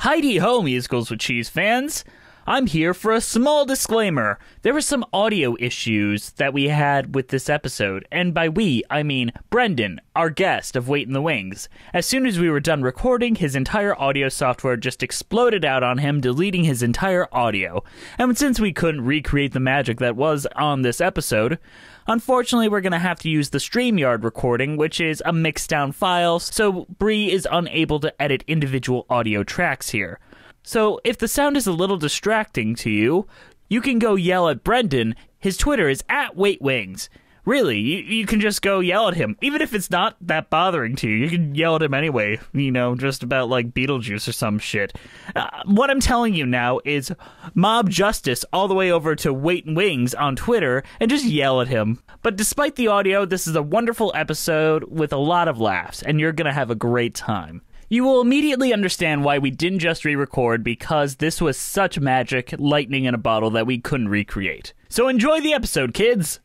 Heidi-ho, Musicals with Cheese fans! I'm here for a small disclaimer. There were some audio issues that we had with this episode, and by we, I mean Brendon, our guest of Wait in the Wings. As soon as we were done recording, his entire audio software just exploded out on him, deleting his entire audio. And since we couldn't recreate the magic that was on this episode, unfortunately, we're going to have to use the StreamYard recording, which is a mixed down file, so Bree is unable to edit individual audio tracks here. So if the sound is a little distracting to you, you can go yell at Brendon. His Twitter is @WaitWings. Really, you can just go yell at him. Even if it's not that bothering to you, you can yell at him anyway, just about like Beetlejuice or some shit. What I'm telling you now is mob justice all the way over to Wait and Wings on Twitter and just yell at him. But despite the audio, this is a wonderful episode with a lot of laughs, and you're going to have a great time. You will immediately understand why we didn't just re-record, because this was such magic, lightning in a bottle, that we couldn't recreate. So enjoy the episode, kids!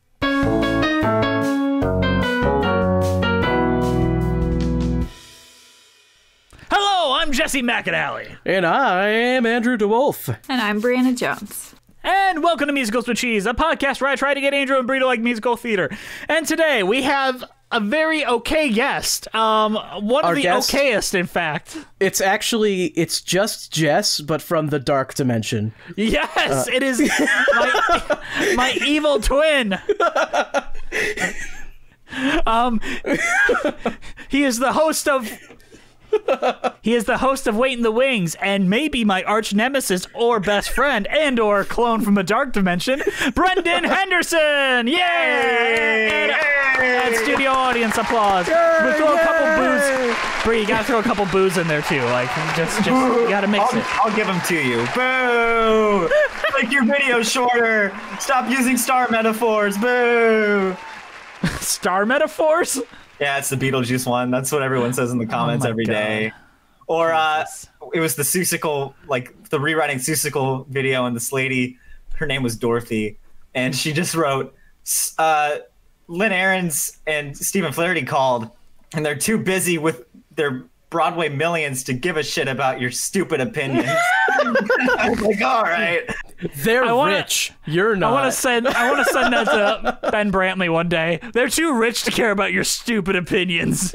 Hello, I'm Jesse McAnally. And I am Andrew DeWolf. And I'm Brianna Jones. And welcome to Musicals with Cheese, a podcast where I try to get Andrew and Bree to like musical theater. And today we have a very okay guest. One of the okayest, in fact. It's just Jess, but from the dark dimension. Yes, it is my evil twin. He is the host of Wait in the Wings, and maybe my arch nemesis or best friend and or clone from a dark dimension, Brendon Henderson! Yay! And studio audience applause. We'll throw a couple boos. Bree, you gotta throw a couple boos in there too. Like, just you gotta mix it. I'll give them to you. Boo! Make your video shorter. Stop using star metaphors. Boo! Star metaphors? Yeah, it's the Beetlejuice one. That's what everyone says in the comments every day. Or it was the Seussical, like the rewriting Seussical video, and this lady, her name was Dorothy, and she just wrote, Lynn Ahrens and Stephen Flaherty called, and they're too busy with their Broadway millions to give a shit about your stupid opinions. I was like, all right. They're rich. You're not. I want to send that to Ben Brantley one day. They're too rich to care about your stupid opinions.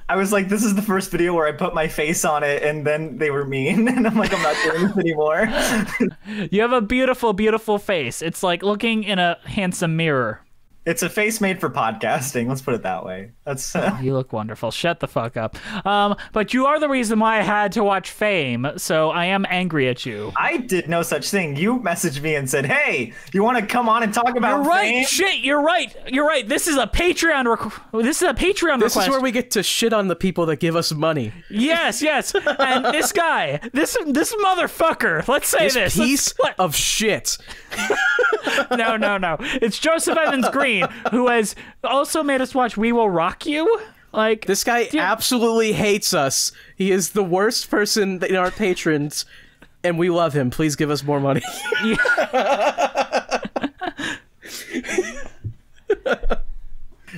I was like, this is the first video where I put my face on it, and then they were mean, and I'm like, I'm not doing this anymore. You have a beautiful, beautiful face. It's like looking in a handsome mirror. It's a face made for podcasting. Let's put it that way. That's You look wonderful. Shut the fuck up. But you are the reason why I had to watch Fame, so I am angry at you. I did no such thing. You messaged me and said, "Hey, you want to come on and talk about You're right. Fame?" Shit, you're right. You're right. This is a Patreon request. This is where we get to shit on the people that give us money. Yes. And this guy, this motherfucker. Let's say this piece of shit. No. It's Joseph Evans Green, who has also made us watch We Will Rock You. Like, this guy absolutely hates us. He is the worst person in our patrons, and we love him. Please give us more money.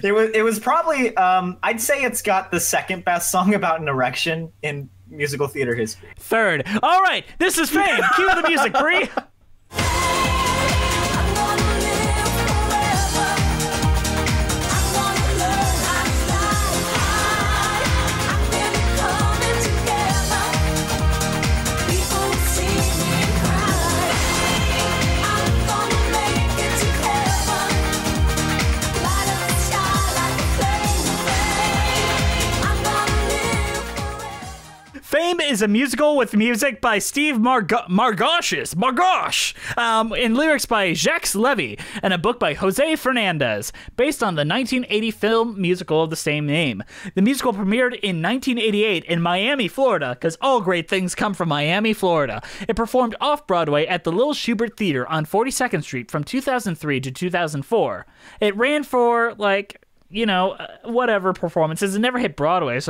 It was probably I'd say it's got the second best song about an erection in musical theater history. Third. All right, this is Fame. Cue the music, Bree. Fame is a musical with music by Steve Margosh, in lyrics by Jacques Levy, and a book by Jose Fernandez, based on the 1980 film musical of the same name. The musical premiered in 1988 in Miami, Florida, because all great things come from Miami, Florida. It performed off-Broadway at the Little Schubert Theater on 42nd Street from 2003 to 2004. It ran for, whatever performances. It never hit Broadway,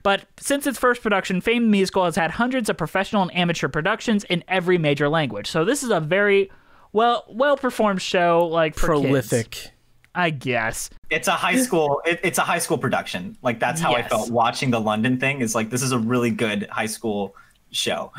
but since its first production, Fame Musical has had hundreds of professional and amateur productions in every major language. So this is a very well-performed show, for prolific kids, I guess. It's a high school it's a high school production. Like, that's how I felt watching the London thing, is like, this is a really good high school show.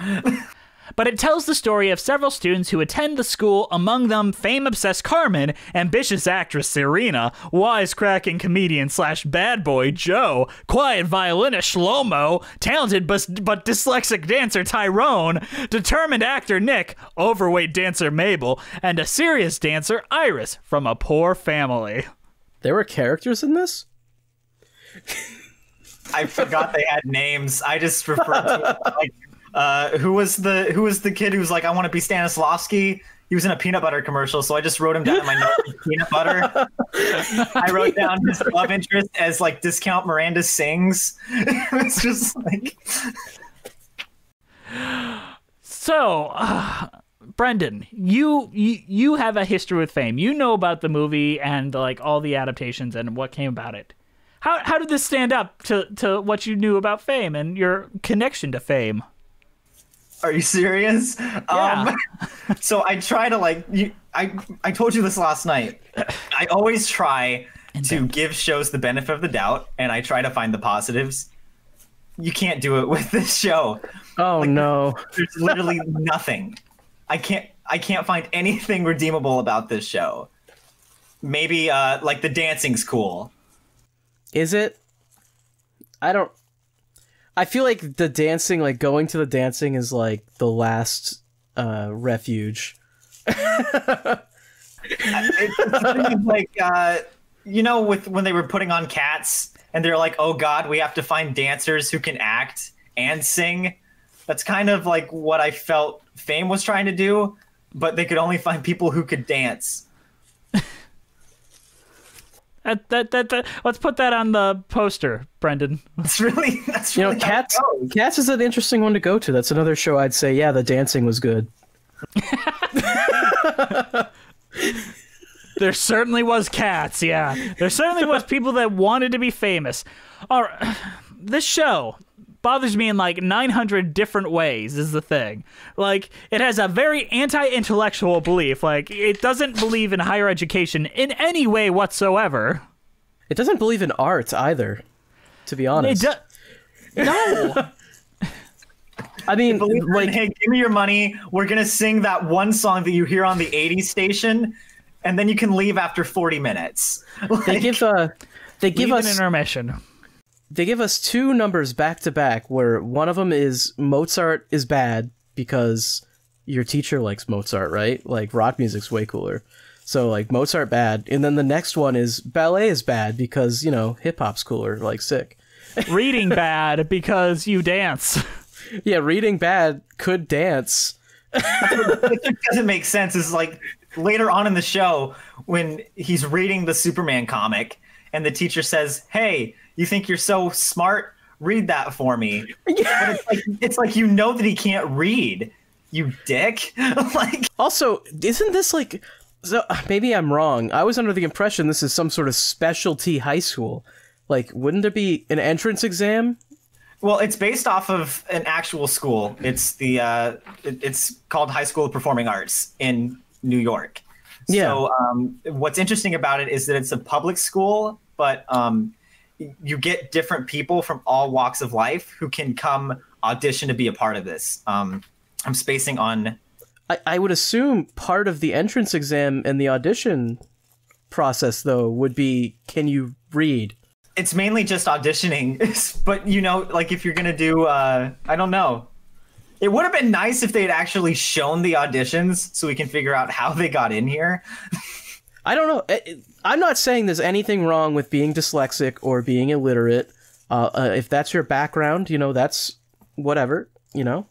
But it tells the story of several students who attend the school, among them fame-obsessed Carmen, ambitious actress Serena, wisecracking comedian / bad boy Joe, quiet violinist Shlomo, talented but dyslexic dancer Tyrone, determined actor Nick, overweight dancer Mabel, and a serious dancer Iris from a poor family. There were characters in this? I forgot they had names. I just referred to it like who was the kid who was like, I want to be Stanislavski? He was in a peanut butter commercial, so I just wrote him down in my notes, peanut butter. I wrote down his love interest as like Discount Miranda Sings. It's just like. So, Brendon, you have a history with Fame. You know about the movie and like all the adaptations and what came about it. How did this stand up to what you knew about Fame and your connection to Fame? Are you serious? Yeah. So I try to I told you this last night. I always try to give shows the benefit of the doubt, and I try to find the positives. You can't do it with this show. Oh, no. There's literally nothing. I can't find anything redeemable about this show. Maybe like the dancing's cool. Is it? I feel like the dancing, like going to the dancing is like the last refuge. It's like, you know, when they were putting on Cats and they're like, oh God, we have to find dancers who can act and sing. That's kind of like what I felt Fame was trying to do, but they could only find people who could dance. Let's put that on the poster, Brendon. That's really You know, Cats is an interesting one to go to. That's another show I'd say, yeah, the dancing was good. There certainly was Cats, yeah. There certainly was people that wanted to be famous. All right, this show bothers me in like 900 different ways is the thing. Like, it has a very anti-intellectual belief. Like, it doesn't believe in higher education in any way whatsoever. It doesn't believe in art either, to be honest. No. I mean, like, hey, give me your money. We're going to sing that one song that you hear on the 80s station, and then you can leave after 40 minutes. Like, they give us an intermission. They give us two numbers back to back where one of them is Mozart is bad because your teacher likes Mozart, right? Like, rock music's way cooler. So, like, Mozart bad. And then the next one is ballet is bad because, you know, hip-hop's cooler, like, sick. Reading bad because you dance. Yeah, reading bad could dance. It doesn't make sense. It's like later on in the show when he's reading the Superman comic and the teacher says, hey, you think you're so smart? Read that for me. Yeah. But it's like you know that he can't read, you dick. Like, also, isn't this like... So, maybe I'm wrong. I was under the impression this is some sort of specialty high school. Like, wouldn't there be an entrance exam? Well, it's based off of an actual school. It's it's called High School of Performing Arts in New York. Yeah. So what's interesting about it is that it's a public school, but you get different people from all walks of life who can come audition to be a part of this. I'm spacing on... I would assume part of the entrance exam and the audition process, though, would be, can you read? It's mainly just auditioning, but, you know, like if you're going to do, I don't know. It would have been nice if they had actually shown the auditions so we can figure out how they got in here. I don't know. I'm not saying there's anything wrong with being dyslexic or being illiterate. If that's your background, you know, that's whatever, you know,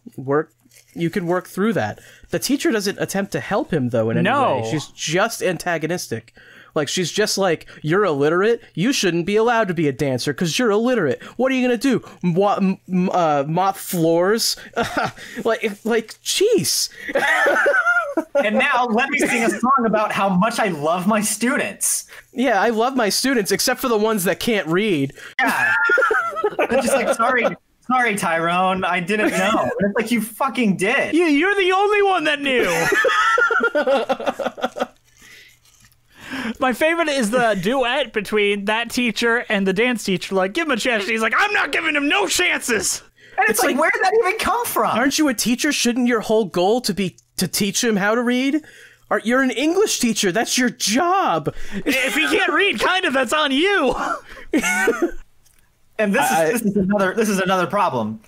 you can work through that. The teacher doesn't attempt to help him, though, in any way. She's just antagonistic. Like, she's just like, you're illiterate, you shouldn't be allowed to be a dancer because you're illiterate. What are you going to do? Mop floors? like, jeez. And now let me sing a song about how much I love my students. Yeah, I love my students, except for the ones that can't read. Yeah. I'm just like, sorry, Tyrone, I didn't know. And it's like, you fucking did. You're the only one that knew. My favorite is the duet between that teacher and the dance teacher. Like, give him a chance. He's like, I'm not giving him no chances. And it's like, where did that even come from? Aren't you a teacher? Shouldn't your whole goal be to teach him how to read? You're an English teacher. That's your job. If he can't read, kind of, that's on you. And this is another problem.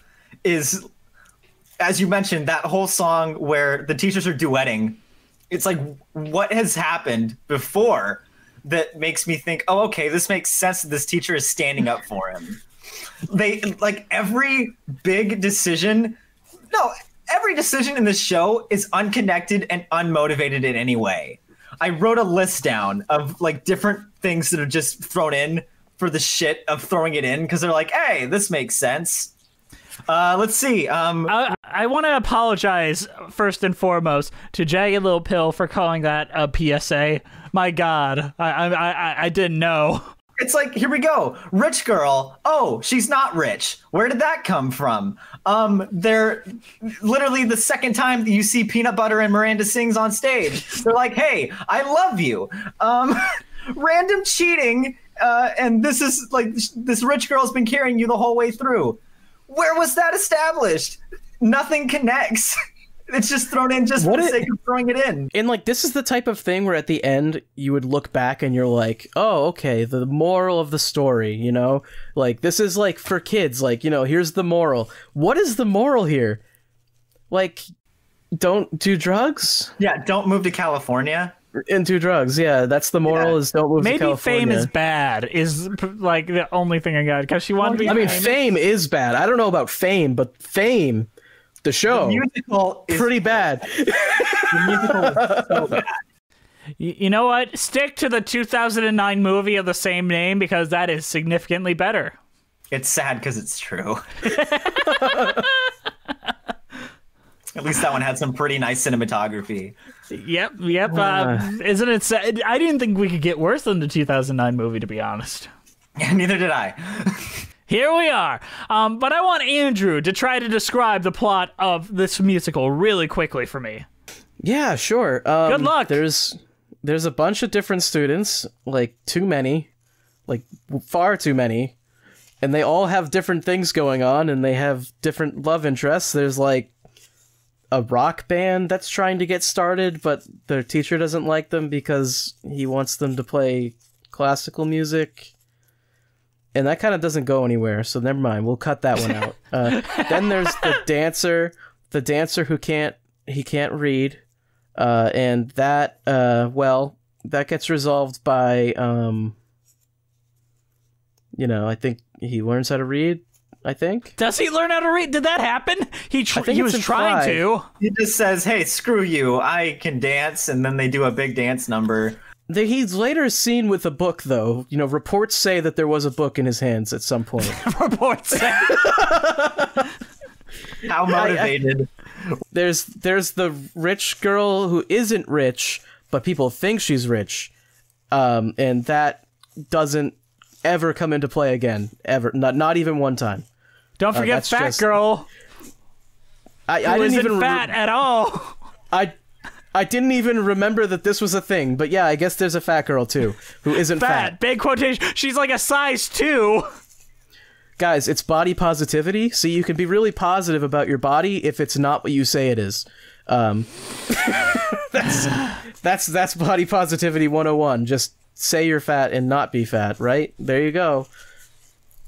Is, as you mentioned, that whole song where the teachers are duetting. It's like, what has happened before that makes me think, oh, okay, this makes sense that this teacher is standing up for him. They, like, every decision in this show is unconnected and unmotivated in any way. I wrote a list down of, like, different things that are just thrown in for the shit of throwing it in because they're like, hey, this makes sense. Let's see. I want to apologize first and foremost to Jagged Little Pill for calling that a PSA. My God, I didn't know. It's like, here we go. Rich girl. Oh, she's not rich. Where did that come from? They're literally the second time that you see Peanut Butter and Miranda sings on stage. They're like, hey, I love you. Random cheating. And this is like, this rich girl's been carrying you the whole way through. Where was that established? Nothing connects. It's just thrown in just for the sake of throwing it in. And, like, this is the type of thing where at the end you would look back and you're like, oh, okay, the moral of the story, you know? Like, this is, like, for kids. Like, you know, here's the moral. What is the moral here? Like, don't do drugs? Yeah, don't move to California. And do drugs, yeah. That's the moral, is don't move to California. Maybe Fame is bad is, like, the only thing I got. Because she wanted to be famous. Fame is bad. I don't know about Fame, but Fame... The show, the musical is pretty bad. The musical is so bad. You know what? Stick to the 2009 movie of the same name because that is significantly better. It's sad because it's true. At least that one had some pretty nice cinematography. Yep. Isn't it sad? I didn't think we could get worse than the 2009 movie, to be honest. Yeah, neither did I. Here we are. But I want Andrew to try to describe the plot of this musical really quickly for me. Yeah, sure. Good luck. There's a bunch of different students, like too many, like far too many, and they all have different things going on, and they have different love interests. There's like a rock band that's trying to get started, but their teacher doesn't like them because he wants them to play classical music. And that kind of doesn't go anywhere, so never mind. We'll cut that one out. Then there's the dancer who can't read, and that that gets resolved by I think he learns how to read. I think. Does he learn how to read? Did that happen? He was trying to. He just says, "Hey, screw you! I can dance," and then they do a big dance number. He's later seen with a book, though. You know, reports say that there was a book in his hands at some point. Reports say. How motivated. There's the rich girl who isn't rich, but people think she's rich. And that doesn't ever come into play again. Ever. Not even one time. Don't forget Fat Girl. I didn't even fat at all. I didn't even remember that this was a thing, but yeah, I guess there's a fat girl too, who isn't fat. Big quotation. She's like a size 2. Guys, it's body positivity, so you can be really positive about your body if it's not what you say it is. That's body positivity 101. Just say you're fat and not be fat, right? There you go.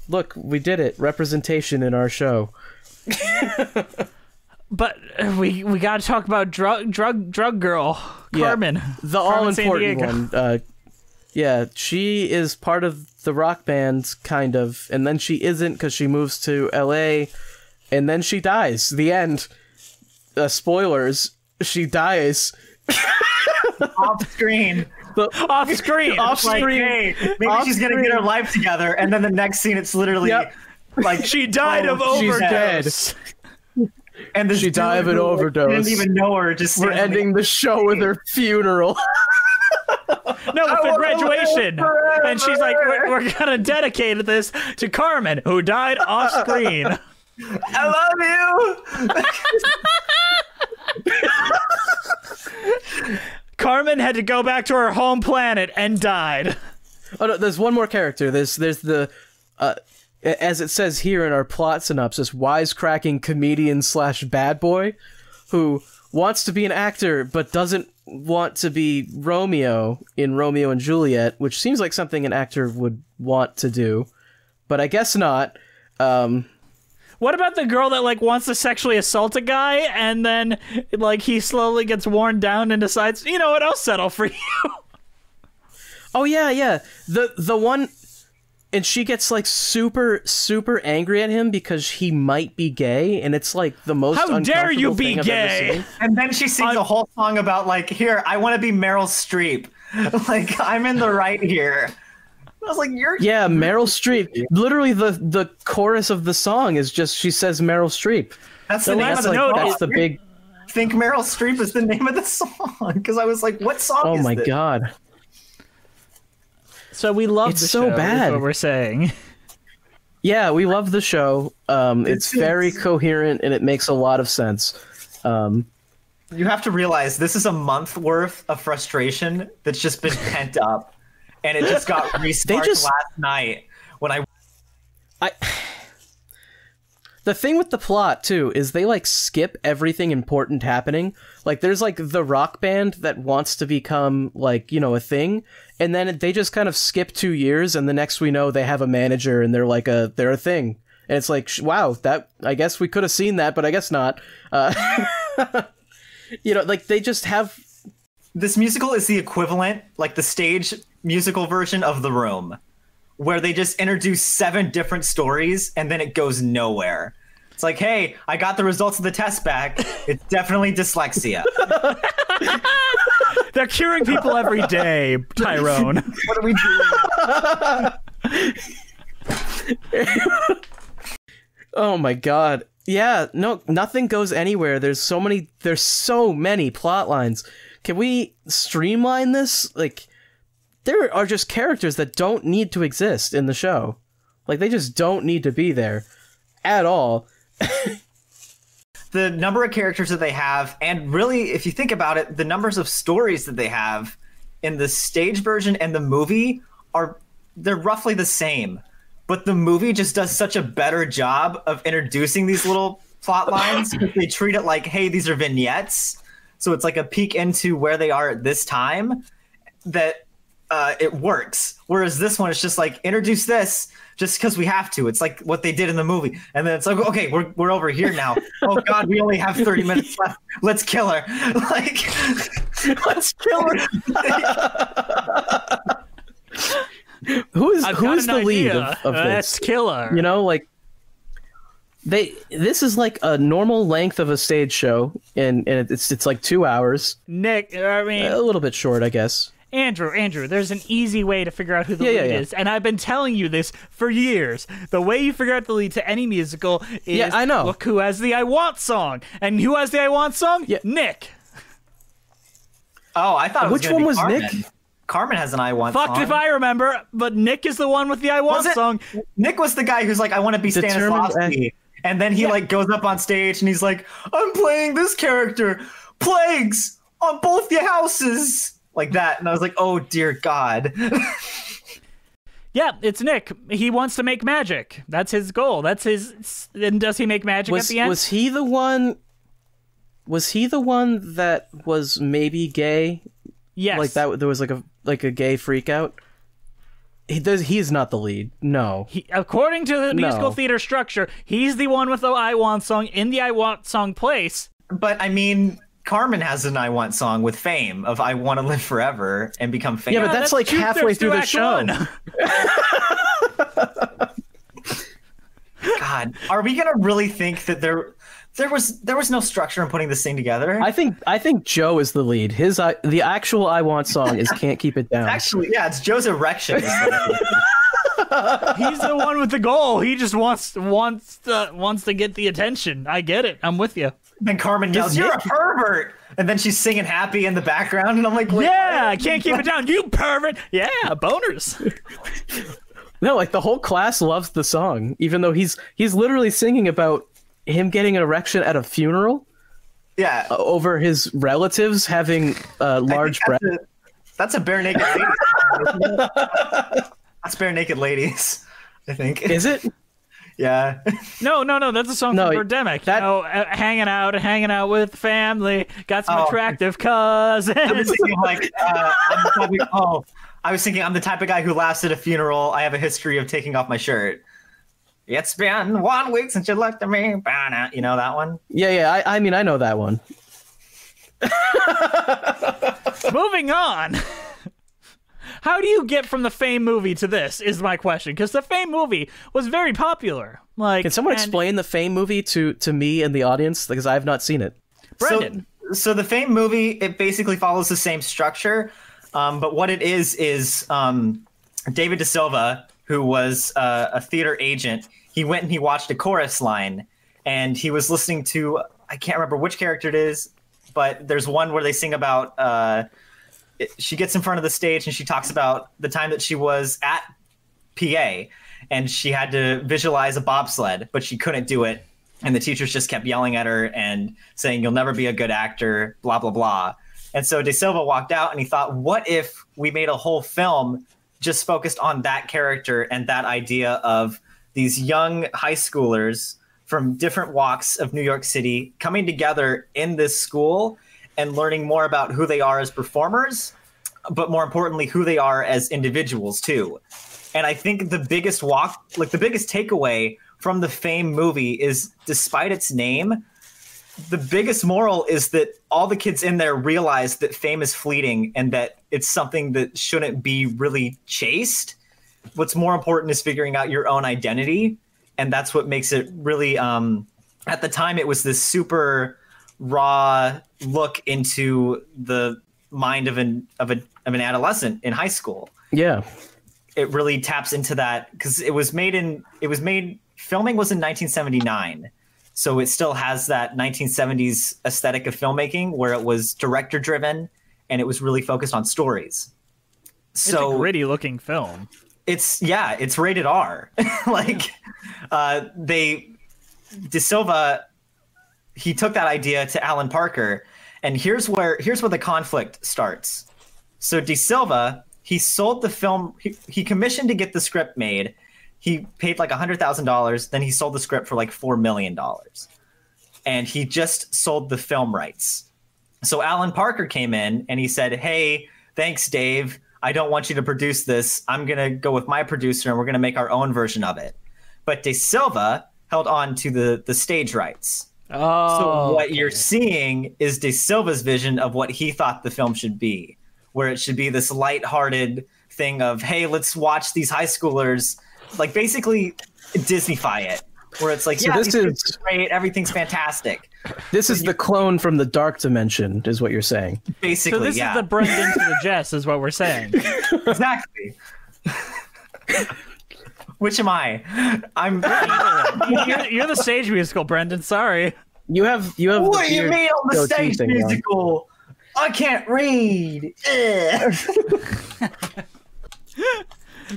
Look, we did it. Representation in our show. But we got to talk about drug girl Carmen. Yeah, the all important one. Yeah, she is part of the rock band, kind of, and then she isn't because she moves to LA, and then she dies. The end. Spoilers. She dies. Off screen. Off screen. Like, hey, maybe she's gonna get her life together, and then the next scene, it's literally like she died of overdose. And she died of an overdose. Didn't even know her. We're ending the show with her funeral. No, with the graduation. And she's like, we're gonna dedicate this to Carmen, who died off screen. I love you. Carmen had to go back to her home planet and died. Oh no, there's one more character. There's the as it says here in our plot synopsis, wisecracking comedian / bad boy who wants to be an actor but doesn't want to be Romeo in Romeo and Juliet, which seems like something an actor would want to do, but I guess not. What about the girl that like wants to sexually assault a guy and then like he slowly gets worn down and decides, you know what, I'll settle for you. Oh yeah. The one, and she gets like super angry at him because he might be gay, and it's like the most How dare you uncomfortable be thing I've gay? ever seen. And then she sings a whole song about like, here, I want to be Meryl Streep. Like, I'm in the right here. I was like, Yeah, Meryl Streep. Literally, the chorus of the song is just she says Meryl Streep. That's the name of the like, song. that's the big. Think Meryl Streep is the name of the song, because I was like, what song Oh is my this? god. So we love It's the so show, bad. is what we're saying. Yeah, we love the show. It's very coherent and it makes a lot of sense. You have to realize this is a month worth of frustration that's just been pent up, and it just got resparked last night when The thing with the plot too is they like skip everything important happening. Like there's like the rock band that wants to become like, you know, a thing, and then they just kind of skip 2 years, and the next we know they have a manager and they're a thing. And it's like, wow, that I guess we could have seen that, but I guess not. You know, like they just have. This musical is the equivalent, like the stage musical version of The Room, where they just introduce 7 different stories and then it goes nowhere. It's like, hey, I got the results of the test back. It's definitely dyslexia. They're curing people every day, Tyrone. What are we doing? Oh my god. Yeah, no, nothing goes anywhere. There's so many plot lines. Can we streamline this? Like, there are just characters that don't need to exist in the show. Like, they just don't need to be there at all. The number of characters that they have, and really, if you think about it, the numbers of stories that they have in the stage version and the movie they're roughly the same. But the movie just does such a better job of introducing these little plot lines. They treat it like, hey, these are vignettes. So it's like a peek into where they are at this time that it works. Whereas this one, it's just like, introduce this just because we have to. It's like what they did in the movie. And then it's like, okay, we're over here now. Oh God, we only have 30 minutes left. Let's kill her. Like, let's kill her. Who's Who's the lead of this? Let's kill her. You know, like this is like a normal length of a stage show, and it's like 2 hours. Nick, I mean, A little bit short, I guess. Andrew, there's an easy way to figure out who the lead is, and I've been telling you this for years. The way you figure out the lead to any musical is I know. Look who has the I Want song. And who has the I Want song? Yeah. Nick. Oh, I thought it was Which gonna one be was Carmen. Nick? Carmen has an I Want Fucked song. if I remember, but Nick is the one with the I Want Was it? song. Nick was the guy who's like, I want to be Determined Stanislavski. And then he like goes up on stage and he's like, I'm playing this character. Plagues on both your houses. Like that. And I was like, oh dear God. Yeah, it's Nick. He wants to make magic. That's his goal. That's his. And does he make magic at the end? Was he the one? Was he the one that was maybe gay? Yes. Like that. There was like a gay freak out. He's not the lead. No. According to the musical No. theater structure, he's the one with the I Want song in the I Want song place. But I mean, Carmen has an I Want song with Fame of I Want to Live Forever and become famous. Yeah, but that's like halfway through the Act show. 1. God, are we gonna really think that there was no structure in putting this thing together? I think Joe is the lead. The actual I Want song is Can't Keep It Down. Actually, yeah, it's Joe's erection. He's the one with the goal. He just wants to get the attention. I get it. I'm with you. Then Carmen yells, "You're a pervert!" And then she's singing "Happy" in the background, and I'm like, wait, Yeah, I what? can't keep it down. You pervert. Yeah, boners. No, like the whole class loves the song, even though he's literally singing about him getting an erection at a funeral Yeah, over his relatives having large breasts. that's a bare naked ladies. Song, isn't it? That's bare naked ladies. I think. Is it? Yeah. No, that's a song No, from Birdemic. that- You know, hanging out with family, got some attractive cousins. I was thinking like, I was thinking I'm the type of guy who laughs at a funeral. I have a history of taking off my shirt. It's been 1 week since you looked at me. You know that one? Yeah. I mean, I know that one. Moving on. How do you get from the Fame movie to this is my question, because the Fame movie was very popular. Like, Can someone explain the Fame movie to me and the audience? Because I have not seen it. Brendon? So the Fame movie, it basically follows the same structure, but what it is David DeSilva, who was a theater agent, he went and he watched a chorus line, and he was listening to, I can't remember which character it is, but there's one where they sing about she gets in front of the stage and she talks about the time that she was at PA and she had to visualize a bobsled, but she couldn't do it. And the teachers just kept yelling at her and saying, "You'll never be a good actor, blah, blah, blah." And so De Silva walked out and he thought, what if we made a whole film just focused on that character and that idea of these young high schoolers from different walks of New York City coming together in this school and learning more about who they are as performers, but more importantly, who they are as individuals too. And I think the biggest takeaway from the Fame movie is, despite its name, the biggest moral is that all the kids in there realize that fame is fleeting and that it's something that shouldn't be really chased. What's more important is figuring out your own identity. And that's what makes it really, at the time, it was this super raw look into the mind of an adolescent in high school. Yeah. It really taps into that because filming was in 1979. So it still has that 1970s aesthetic of filmmaking where it was director driven and it was really focused on stories. It's a gritty looking film. It's rated R. De Silva, he took that idea to Alan Parker, and here's where the conflict starts. So De Silva, he sold the film, he commissioned to get the script made. He paid like $100,000, then he sold the script for like $4 million. And he just sold the film rights. So Alan Parker came in and he said, "Hey, thanks, Dave. I don't want you to produce this. I'm going to go with my producer and we're going to make our own version of it." But De Silva held on to the stage rights. So what you're seeing is De Silva's vision of what he thought the film should be, where it should be this lighthearted thing of, hey, let's watch these high schoolers, like basically Disneyfy it, where it's like, So this is great, everything's fantastic. This is the clone from the Dark Dimension, is what you're saying. Basically, So this is the Brendon to the Jess, is what we're saying. Exactly. Which am I? I'm. You're the stage musical, Brendon. Sorry. You have. What the do you weird mean on the goatee stage thing going. musical? I can't read.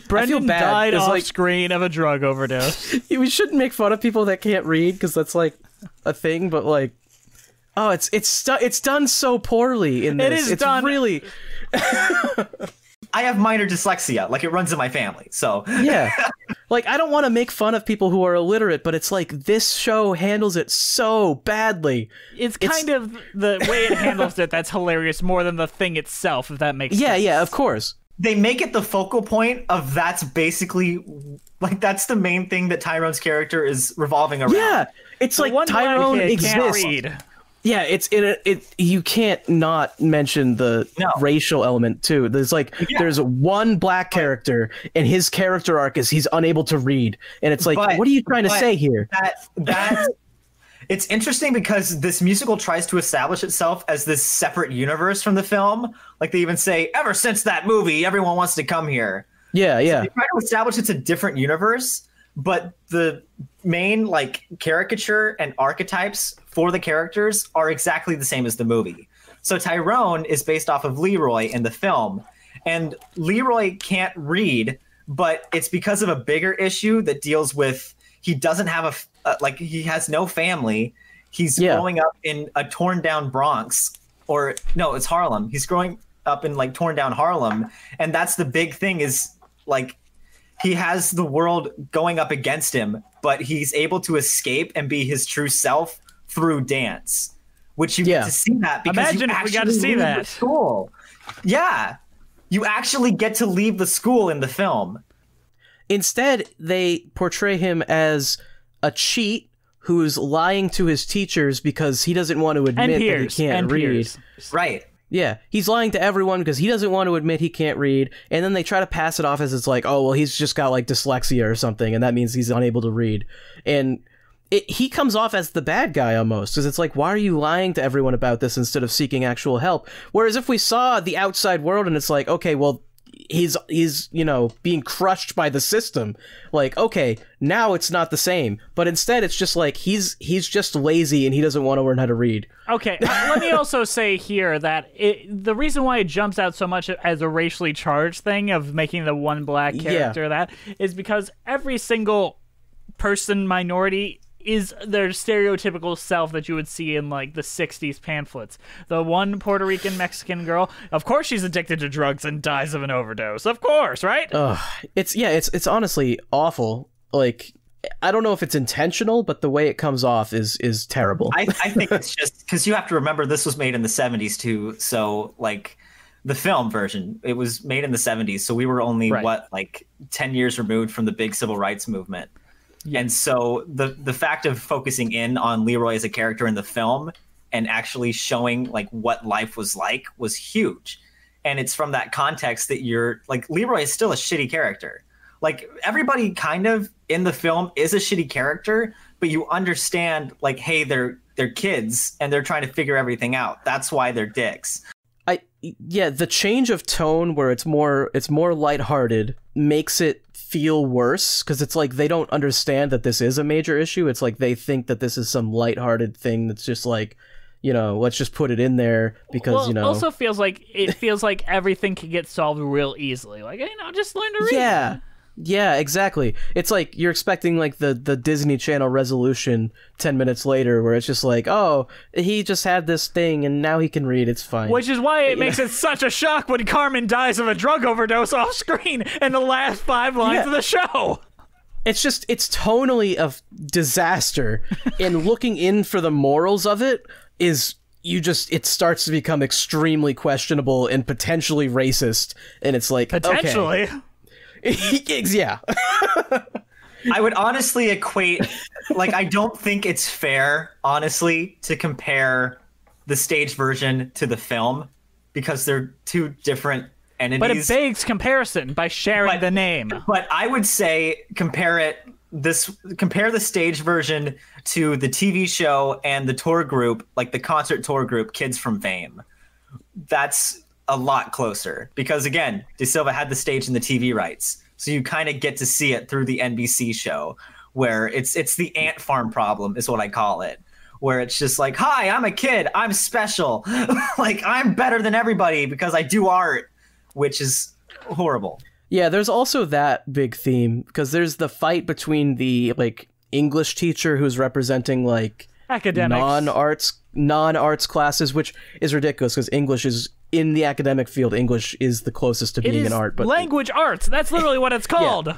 Brendon bad. died It's off like- screen of a drug overdose. We shouldn't make fun of people that can't read because that's like a thing, but like, oh, it's done so poorly in this. It is it's done- really. I have minor dyslexia, like it runs in my family. So Yeah. Like, I don't want to make fun of people who are illiterate, but it's like this show handles it so badly. It's kind of the way it handles it that's hilarious more than the thing itself, if that makes sense. Yeah, of course. they make it the focal point of that's basically like that's the main thing that Tyrone's character is revolving around. Yeah, it's like One black Tyrone kid can't exists. read. Yeah, it's in it. You can't not mention the racial element too. There's one black character, and his character arc is he's unable to read, and it's like, what are you trying to say here? That it's interesting because this musical tries to establish itself as this separate universe from the film. Like they even say, ever since that movie, everyone wants to come here. Yeah. So they try to establish it's a different universe, but the main like caricature and archetypes for the characters are exactly the same as the movie. So Tyrone is based off of Leroy in the film, and Leroy can't read, but it's because of a bigger issue that deals with he doesn't have he has no family. He's growing up in a torn down Bronx, or no, it's Harlem. He's growing up in like torn down Harlem, and that's the big thing is like he has the world going up against him, but he's able to escape and be his true self through dance, which you get to see that because imagine you if we got to actually see leave that the school. Yeah, you actually get to leave the school in the film. Instead, they portray him as a cheat who's lying to his teachers because he doesn't want to admit that he can't read. Right. Yeah, he's lying to everyone because he doesn't want to admit he can't read, and then they try to pass it off as it's like, oh, well, he's just got like dyslexia or something, and that means he's unable to read. And he comes off as the bad guy almost, because it's like, why are you lying to everyone about this instead of seeking actual help? Whereas if we saw the outside world and it's like, okay, well, he's being crushed by the system, like, okay, now it's not the same. But instead it's just like he's just lazy and he doesn't want to learn how to read. Okay, let me also say here that the reason why it jumps out so much as a racially charged thing of making the one black character that is because every single person minority is their stereotypical self that you would see in like the 60s pamphlets. The one Puerto Rican Mexican girl, of course she's addicted to drugs and dies of an overdose. Of course, right? It's honestly awful. Like, I don't know if it's intentional, but the way it comes off is terrible. I think it's just because you have to remember this was made in the 70s too. So like the film version, it was made in the 70s. So we were only like 10 years removed from the big civil rights movement. Yeah. And so the fact of focusing in on Leroy as a character in the film and actually showing like what life was like was huge. And it's from that context that you're like, Leroy is still a shitty character. Like everybody kind of in the film is a shitty character, but you understand like, hey, they're kids and they're trying to figure everything out. That's why they're dicks. The change of tone where it's more lighthearted makes it feel worse because it's like they don't understand that this is a major issue. It's like they think that this is some lighthearted thing that's just like, let's just put it in there because, also feels like everything can get solved real easily. Like, just learn to read. Yeah, exactly. It's like you're expecting like the Disney Channel resolution 10 minutes later where it's just like, oh, he just had this thing and now he can read. It's fine. Which is why it makes it such a shock when Carmen dies of a drug overdose off screen in the last 5 lines of the show. It's tonally a disaster. And looking in for the morals of it is it starts to become extremely questionable and potentially racist. And it's like, potentially. Okay. Yeah. I would honestly equate, like, I don't think it's fair, honestly, to compare the stage version to the film because they're two different entities. But it begs comparison by sharing the name. But I would say compare the stage version to the TV show and the tour group, like the concert tour group, Kids from Fame. That's a lot closer because again, De Silva had the stage and the TV rights, so you kind of get to see it through the NBC show where it's the ant farm problem is what I call it, where it's just like, hi, I'm a kid, I'm special, like I'm better than everybody because I do art, which is horrible. Yeah, there's also that big theme because there's the fight between the like English teacher who's representing like academics, non-arts classes, which is ridiculous because English is in the academic field. English is the closest to being an art, but language arts. That's literally what it's called.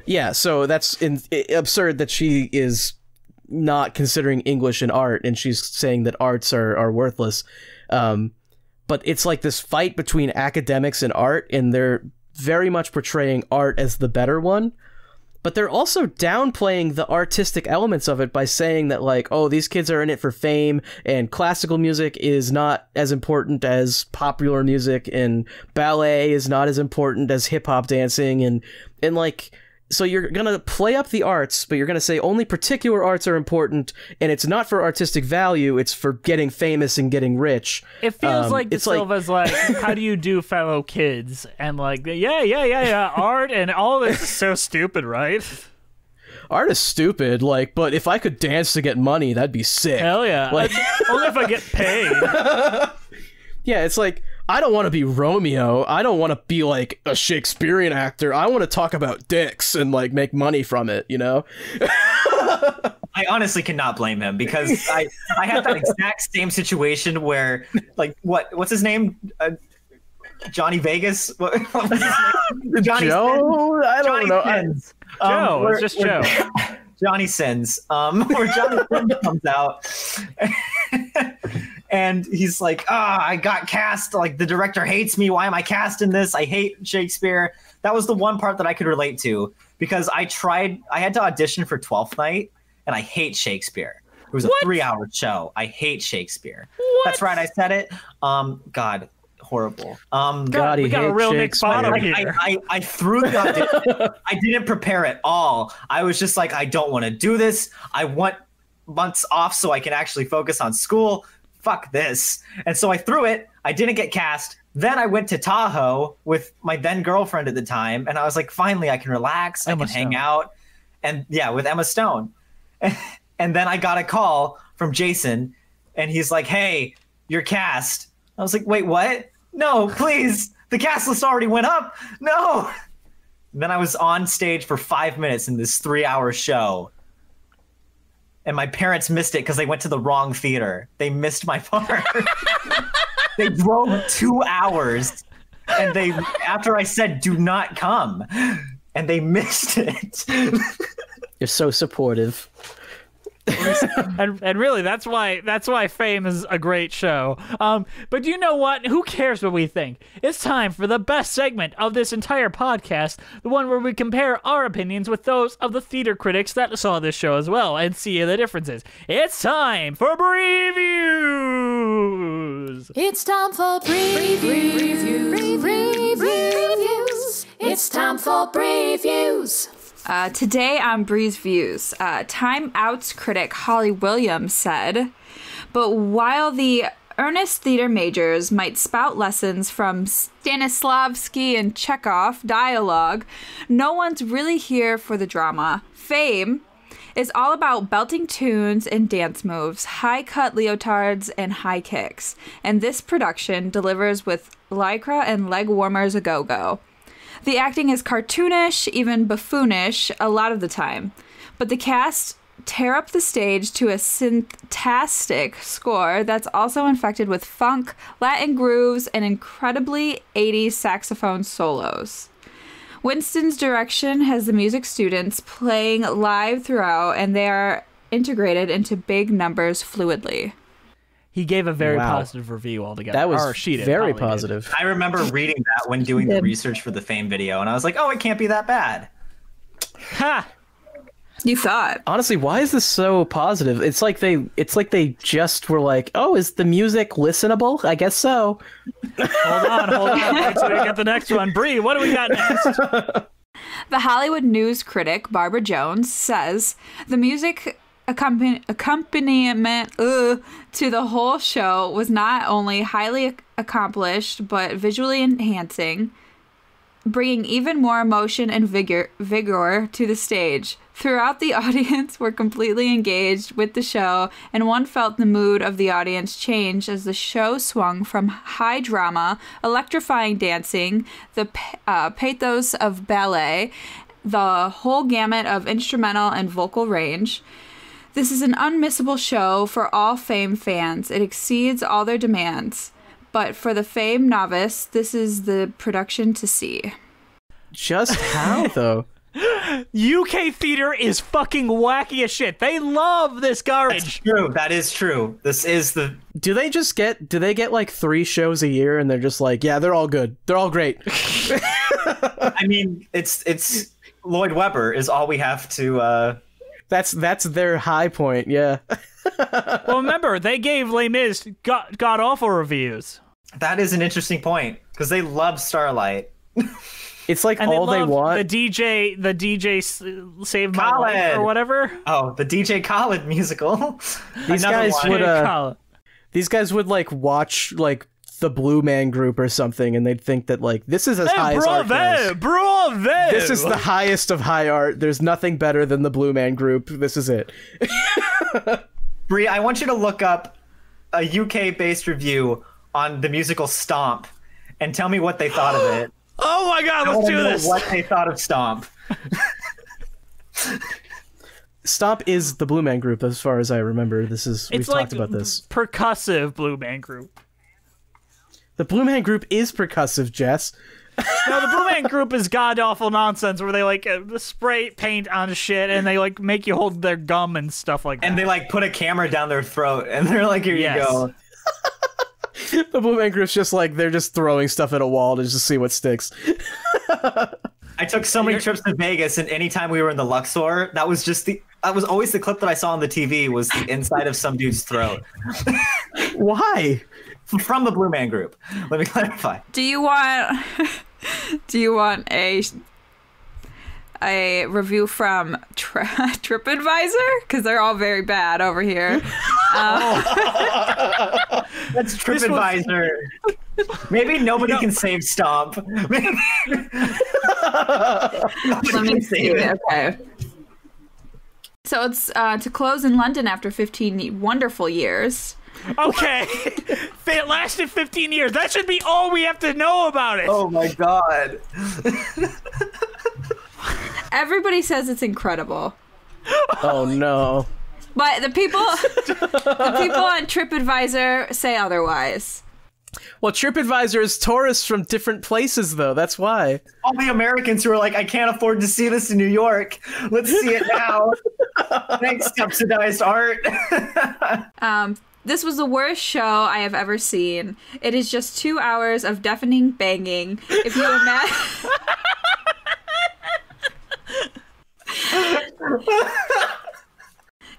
Yeah, so that's absurd that she is not considering English an art, and she's saying that arts are worthless. But it's like this fight between academics and art, and they're very much portraying art as the better one. But they're also downplaying the artistic elements of it by saying that, like, oh, these kids are in it for fame, and classical music is not as important as popular music, and ballet is not as important as hip-hop dancing, and like, so you're gonna play up the arts, but you're gonna say only particular arts are important, and it's not for artistic value, it's for getting famous and getting rich. It feels like De Silva's like, how do you do, fellow kids? And like, yeah, art and all this is so stupid, right? Art is stupid, like, but if I could dance to get money, that'd be sick. Hell yeah. Like, only if I get paid. Yeah, it's like, I don't want to be Romeo. I don't want to be like a Shakespearean actor. I want to talk about dicks and like make money from it, you know? I honestly cannot blame him because I had that exact same situation where like what's his name? Johnny Vegas. What was his name? Johnny Joe? I don't know. Sins. Joe, it's just Joe. Johnny Sins. Where Johnny Sins comes out. And he's like, I got cast. Like, the director hates me. Why am I cast in this? I hate Shakespeare. That was the one part that I could relate to, because I had to audition for Twelfth Night, and I hate Shakespeare. It was a 3-hour show. I hate Shakespeare. What? That's right. I said it. God, horrible. God, we got a real Nick Bottom here. I threw the audition. I didn't prepare at all. I was just like, I don't want to do this. I want months off so I can actually focus on school. Fuck this. And so I threw it. I didn't get cast. Then I went to Tahoe with my then girlfriend at the time, and I was like, finally, I can relax. I can hang out. And yeah, with Emma Stone. And then I got a call from Jason, and he's like, hey, you're cast. I was like, wait, what? No, please. The cast list already went up. No. And then I was on stage for 5 minutes in this 3-hour show. And my parents missed it because they went to the wrong theater. They missed my part. They drove 2 hours, and after I said, do not come, and they missed it. You're so supportive. and really, that's why Fame is a great show. But you know what? Who cares what we think? It's time for the best segment of this entire podcast, the one where we compare our opinions with those of the theater critics that saw this show as well and see the differences. It's time for previews. It's time for previews. It's time for previews. Today on Breeze Views, Time Out's critic Holly Williams said, but while the earnest theater majors might spout lessons from Stanislavski and Chekhov dialogue, no one's really here for the drama. Fame is all about belting tunes and dance moves, high-cut leotards, and high kicks, and this production delivers with lycra and leg warmers a go-go. The acting is cartoonish, even buffoonish, a lot of the time. But the cast tear up the stage to a synthtastic score that's also infected with funk, Latin grooves, and incredibly 80s saxophone solos. Winston's direction has the music students playing live throughout, and they are integrated into big numbers fluidly. He gave a very positive review altogether. That was very Holly positive. I remember reading that when doing the research for the Fame video, and I was like, oh, it can't be that bad. Ha! You thought. Honestly, why is this so positive? It's like they just were like, oh, is the music listenable? I guess so. Hold on. Wait till we get the next one. Bree, what do we got next? The Hollywood News critic Barbara Jones says the music accompaniment to the whole show was not only highly accomplished but visually enhancing, bringing even more emotion and vigor to the stage. Throughout, the audience were completely engaged with the show, and one felt the mood of the audience change as the show swung from high drama, electrifying dancing, the pathos of ballet, the whole gamut of instrumental and vocal range. This is an unmissable show for all Fame fans. It exceeds all their demands. But for the Fame novice, this is the production to see. Just how, though? UK theater is fucking wacky as shit. They love this garbage. That's true. That is true. This is the... Do they get like 3 shows a year and they're just like, yeah, they're all good. They're all great. I mean, it's Lloyd Webber is all we have to... That's their high point, yeah. Well, remember, they gave Les Mis god-awful reviews. That is an interesting point, because they love Starlight. It's like and all they want. The DJ Saved My Life or whatever. Oh, the DJ Khaled musical. These guys would like watch like the Blue Man Group or something, and they'd think that like this is as high as art goes. Bravo! This is the highest of high art. There's nothing better than the Blue Man Group. This is it. Bree, I want you to look up a UK-based review on the musical Stomp and tell me what they thought of it. Oh my God, let's do this. What they thought of Stomp. Stomp is the Blue Man Group, as far as I remember. We've talked about this. Percussive Blue Man Group. The Blue Man Group is percussive, Jess. No, the Blue Man Group is god-awful nonsense where they, like, spray paint on shit and they, like, make you hold their gum and stuff like that. And they, like, put a camera down their throat and they're like, here you go. The Blue Man Group's just like, they're just throwing stuff at a wall to just see what sticks. I took so many trips to Vegas, and anytime we were in the Luxor, that was always the clip that I saw on the TV was the inside of some dude's throat. Why? From the Blue Man Group. Let me clarify. Do you want a review from TripAdvisor? Because they're all very bad over here. That's TripAdvisor. Maybe nobody can save Stomp. Let me see. Okay. So it's to close in London after 15 wonderful years. Okay. It lasted 15 years. That should be all we have to know about it. Oh my god. Everybody says it's incredible. Oh no. But the people on TripAdvisor say otherwise. Well, TripAdvisor is tourists from different places, though. That's why. All the Americans who are like, I can't afford to see this in New York. Let's see it now. Thanks, subsidized art. This was the worst show I have ever seen. It is just 2 hours of deafening banging. If you imagine...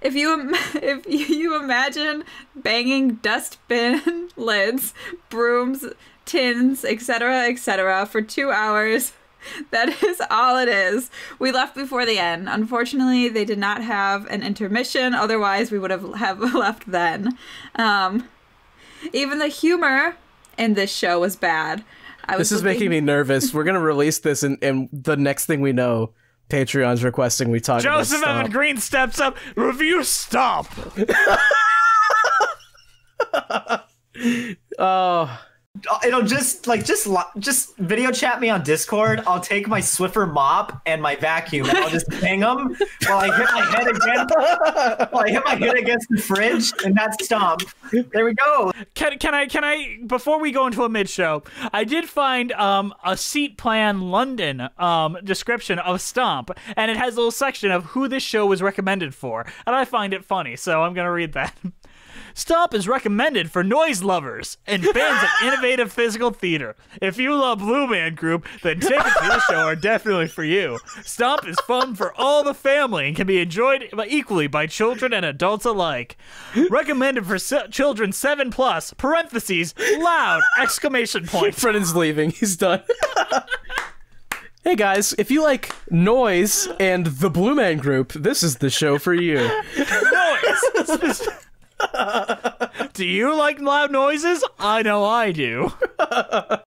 If you imagine banging dustbin lids, brooms, tins, etc., for 2 hours, that is all it is. We left before the end. Unfortunately, they did not have an intermission. Otherwise, we would have left then. Even the humor in this show was bad. This is making me nervous. We're going to release this, and the next thing we know, Patreon's requesting we talk about Joseph Stomp. Evan Green steps up, review Stomp. Oh, It'll just video chat me on Discord. I'll take my Swiffer mop and my vacuum and I'll just bang them while I hit my head against the fridge, and that's Stomp. There we go. Can I before we go into a mid show, I did find a Seat Plan London description of Stomp, and it has a little section of who this show was recommended for, and I find it funny, so I'm gonna read that. Stomp is recommended for noise lovers and fans of innovative physical theater. If you love Blue Man Group, then tickets to the show are definitely for you. Stomp is fun for all the family and can be enjoyed equally by children and adults alike. Recommended for children 7+, parentheses, loud, exclamation point. Brendon's leaving. He's done. Hey guys, if you like noise and the Blue Man Group, this is the show for you. Noise! Do you like loud noises? I know I do.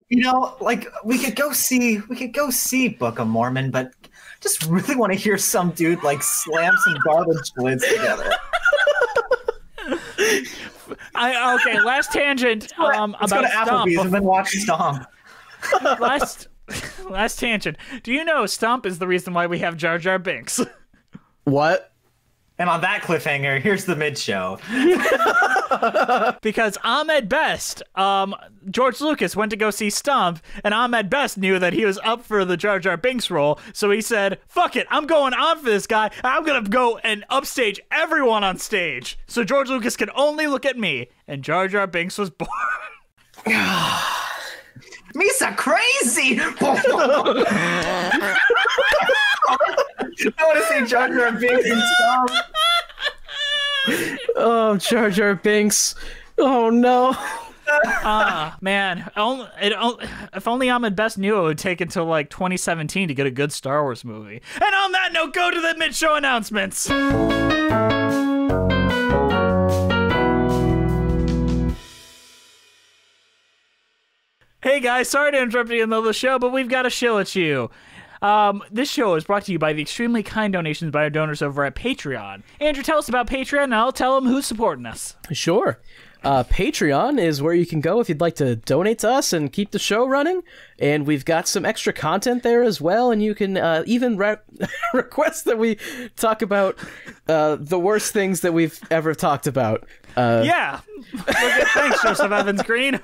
You know, like we could go see Book of Mormon, but just really want to hear some dude like slam some garbage lids together. Okay, last tangent Let's about go to Applebee's Stomp. and then watch Stomp. Last tangent. Do you know Stomp is the reason why we have Jar Jar Binks? What? And on that cliffhanger, here's the mid show. Because Ahmed Best, George Lucas went to go see Stomp, and Ahmed Best knew that he was up for the Jar Jar Binks role, so he said, fuck it, I'm going on for this guy. I'm gonna go and upstage everyone on stage. So George Lucas can only look at me, and Jar Jar Binks was born. Misa crazy! I want to see Jar Jar Binks and Stomp. Oh, Jar Jar Binks. Oh no. Man, if only Ahmed Best knew it would take until like 2017 to get a good Star Wars movie. And on that note, go to the mid-show announcements. Hey guys, sorry to interrupt you in the middle of the show, but we've got a show at you. This show is brought to you by the extremely kind donations by our donors over at Patreon. Andrew, tell us about Patreon, and I'll tell them who's supporting us. Sure. Patreon is where you can go if you'd like to donate to us and keep the show running. And we've got some extra content there as well. And you can even request that we talk about the worst things that we've ever talked about. Yeah. Thanks, Joseph Evans Green.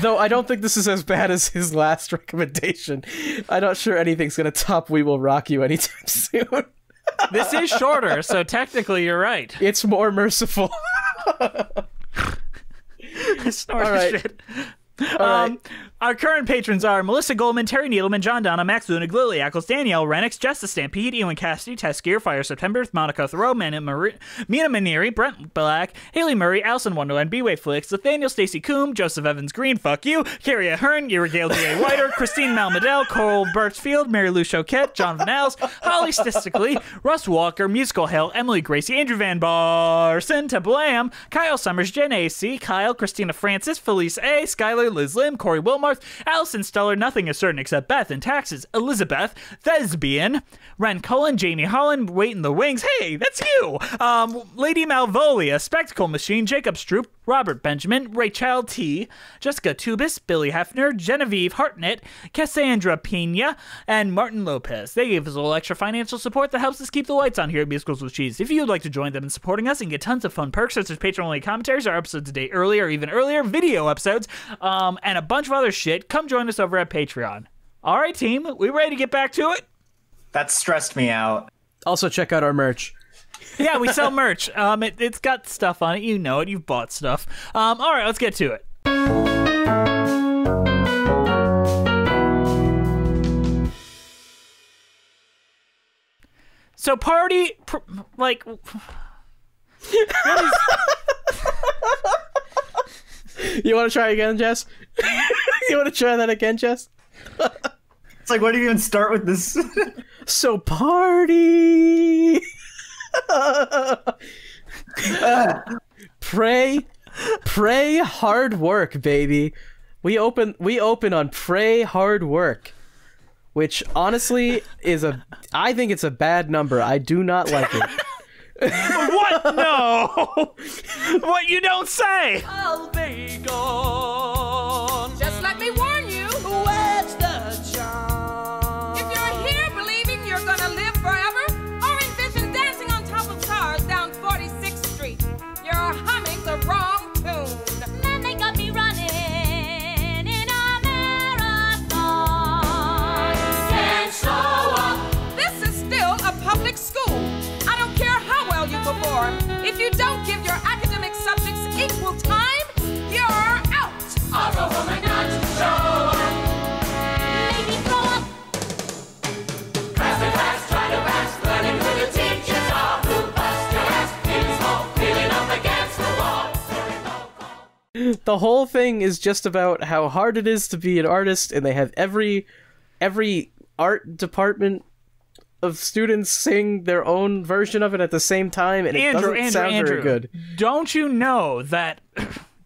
Though I don't think this is as bad as his last recommendation. I'm not sure anything's going to top We Will Rock You anytime soon. This is shorter, so technically you're right. It's more merciful. Snort All right. shit. All right. Our current patrons are Melissa Goldman, Terry Needleman, John Donna, Max Lunig, Lily Eccles, Danielle Renix, Jess the Stampede, Ewan Cassidy, Tess Gear, Fire September, Monica Thoreau, Mina Maneri, Brent Black, Haley Murray, Allison Wonderland, B-Way Flix, Nathaniel Stacy Coombe, Joseph Evans Green, fuck you, Carrie Ahern, Irigale D.A. Whiter, Christine Malmadell, Coral Birchfield, Mary Lou Choquette, John Van Als, Holly Stistically, Russ Walker, Musical Hell, Emily Gracie, Andrew Van Barson, Tablam, Kyle Summers, Jen A.C., Kyle, Christina Francis, Felice A., Skylar, Liz Lim, Corey Wilmarth, Allison Steller, Nothing is Certain Except Beth and Taxes, Elizabeth, Thesbian, Ren Cullen, Jamie Holland, Wait in the Wings, hey, that's you, Lady Malvolia, Spectacle Machine, Jacob Stroop, Robert Benjamin, Rachel T., Jessica Tubis, Billy Hefner, Genevieve Hartnett, Cassandra Pena, and Martin Lopez. They gave us a little extra financial support that helps us keep the lights on here at Musicals with Cheese. If you'd like to join them in supporting us and get tons of fun perks such as patron-only commentaries, our episodes a day early or even earlier, video episodes, and a bunch of other shit, come join us over at Patreon. All right, team, we ready to get back to it? That stressed me out. Also, check out our merch. Yeah, we sell merch. It's got stuff on it. You know it. You've bought stuff. All right, let's get to it. So what is... You want to try again, Jess? You want to try that again, Jess? It's like, where do you even start with this? So party. Pray hard work, baby. We open on pray hard work, which honestly I think it's a bad number. I do not like it. What? No. What, you don't say? I'll be gone. Just let me warn you. Where's the charm? If you're here believing you're gonna live forever, or envision dancing on top of cars down 46th Street, you're humming the wrong tune. Man, they got me running in a marathon. Can't show up. This is still a public school. I don't care how well you perform. If you don't give your academic subjects equal time, you're out. I'll go home and not show up. Maybe throw up. Class to class, try to pass, learning who the teachers are. Who bust your ass in small, feeling up against the wall. The whole thing is just about how hard it is to be an artist, and they have every art department of students sing their own version of it at the same time, and it doesn't sound very good. Don't you know that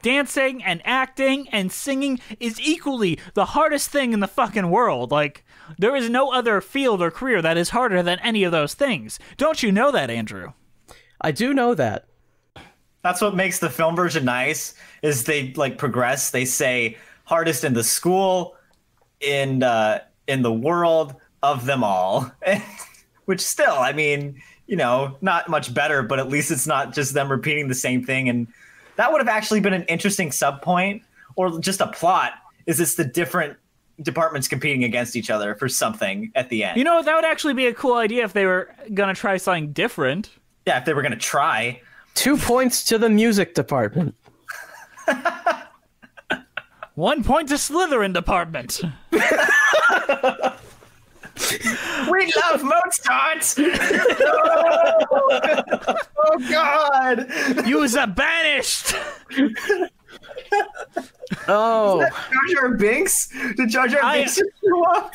dancing and acting and singing is equally the hardest thing in the fucking world? Like, there is no other field or career that is harder than any of those things. Don't you know that, Andrew? I do know that. That's what makes the film version nice, is they like progress. They say hardest in the school, in the world, of them all. Which still, I mean, you know, not much better, but at least it's not just them repeating the same thing. And that would have actually been an interesting sub point, or just a plot. Is it's the different departments competing against each other for something at the end? You know, that would actually be a cool idea if they were gonna try something different. Yeah, if they were gonna try. 2 points to the music department. 1 point to Slytherin department. We love Mozart! Oh God! You are banished! Oh. Jar Jar Binks? Did Jar Jar Binks just show up?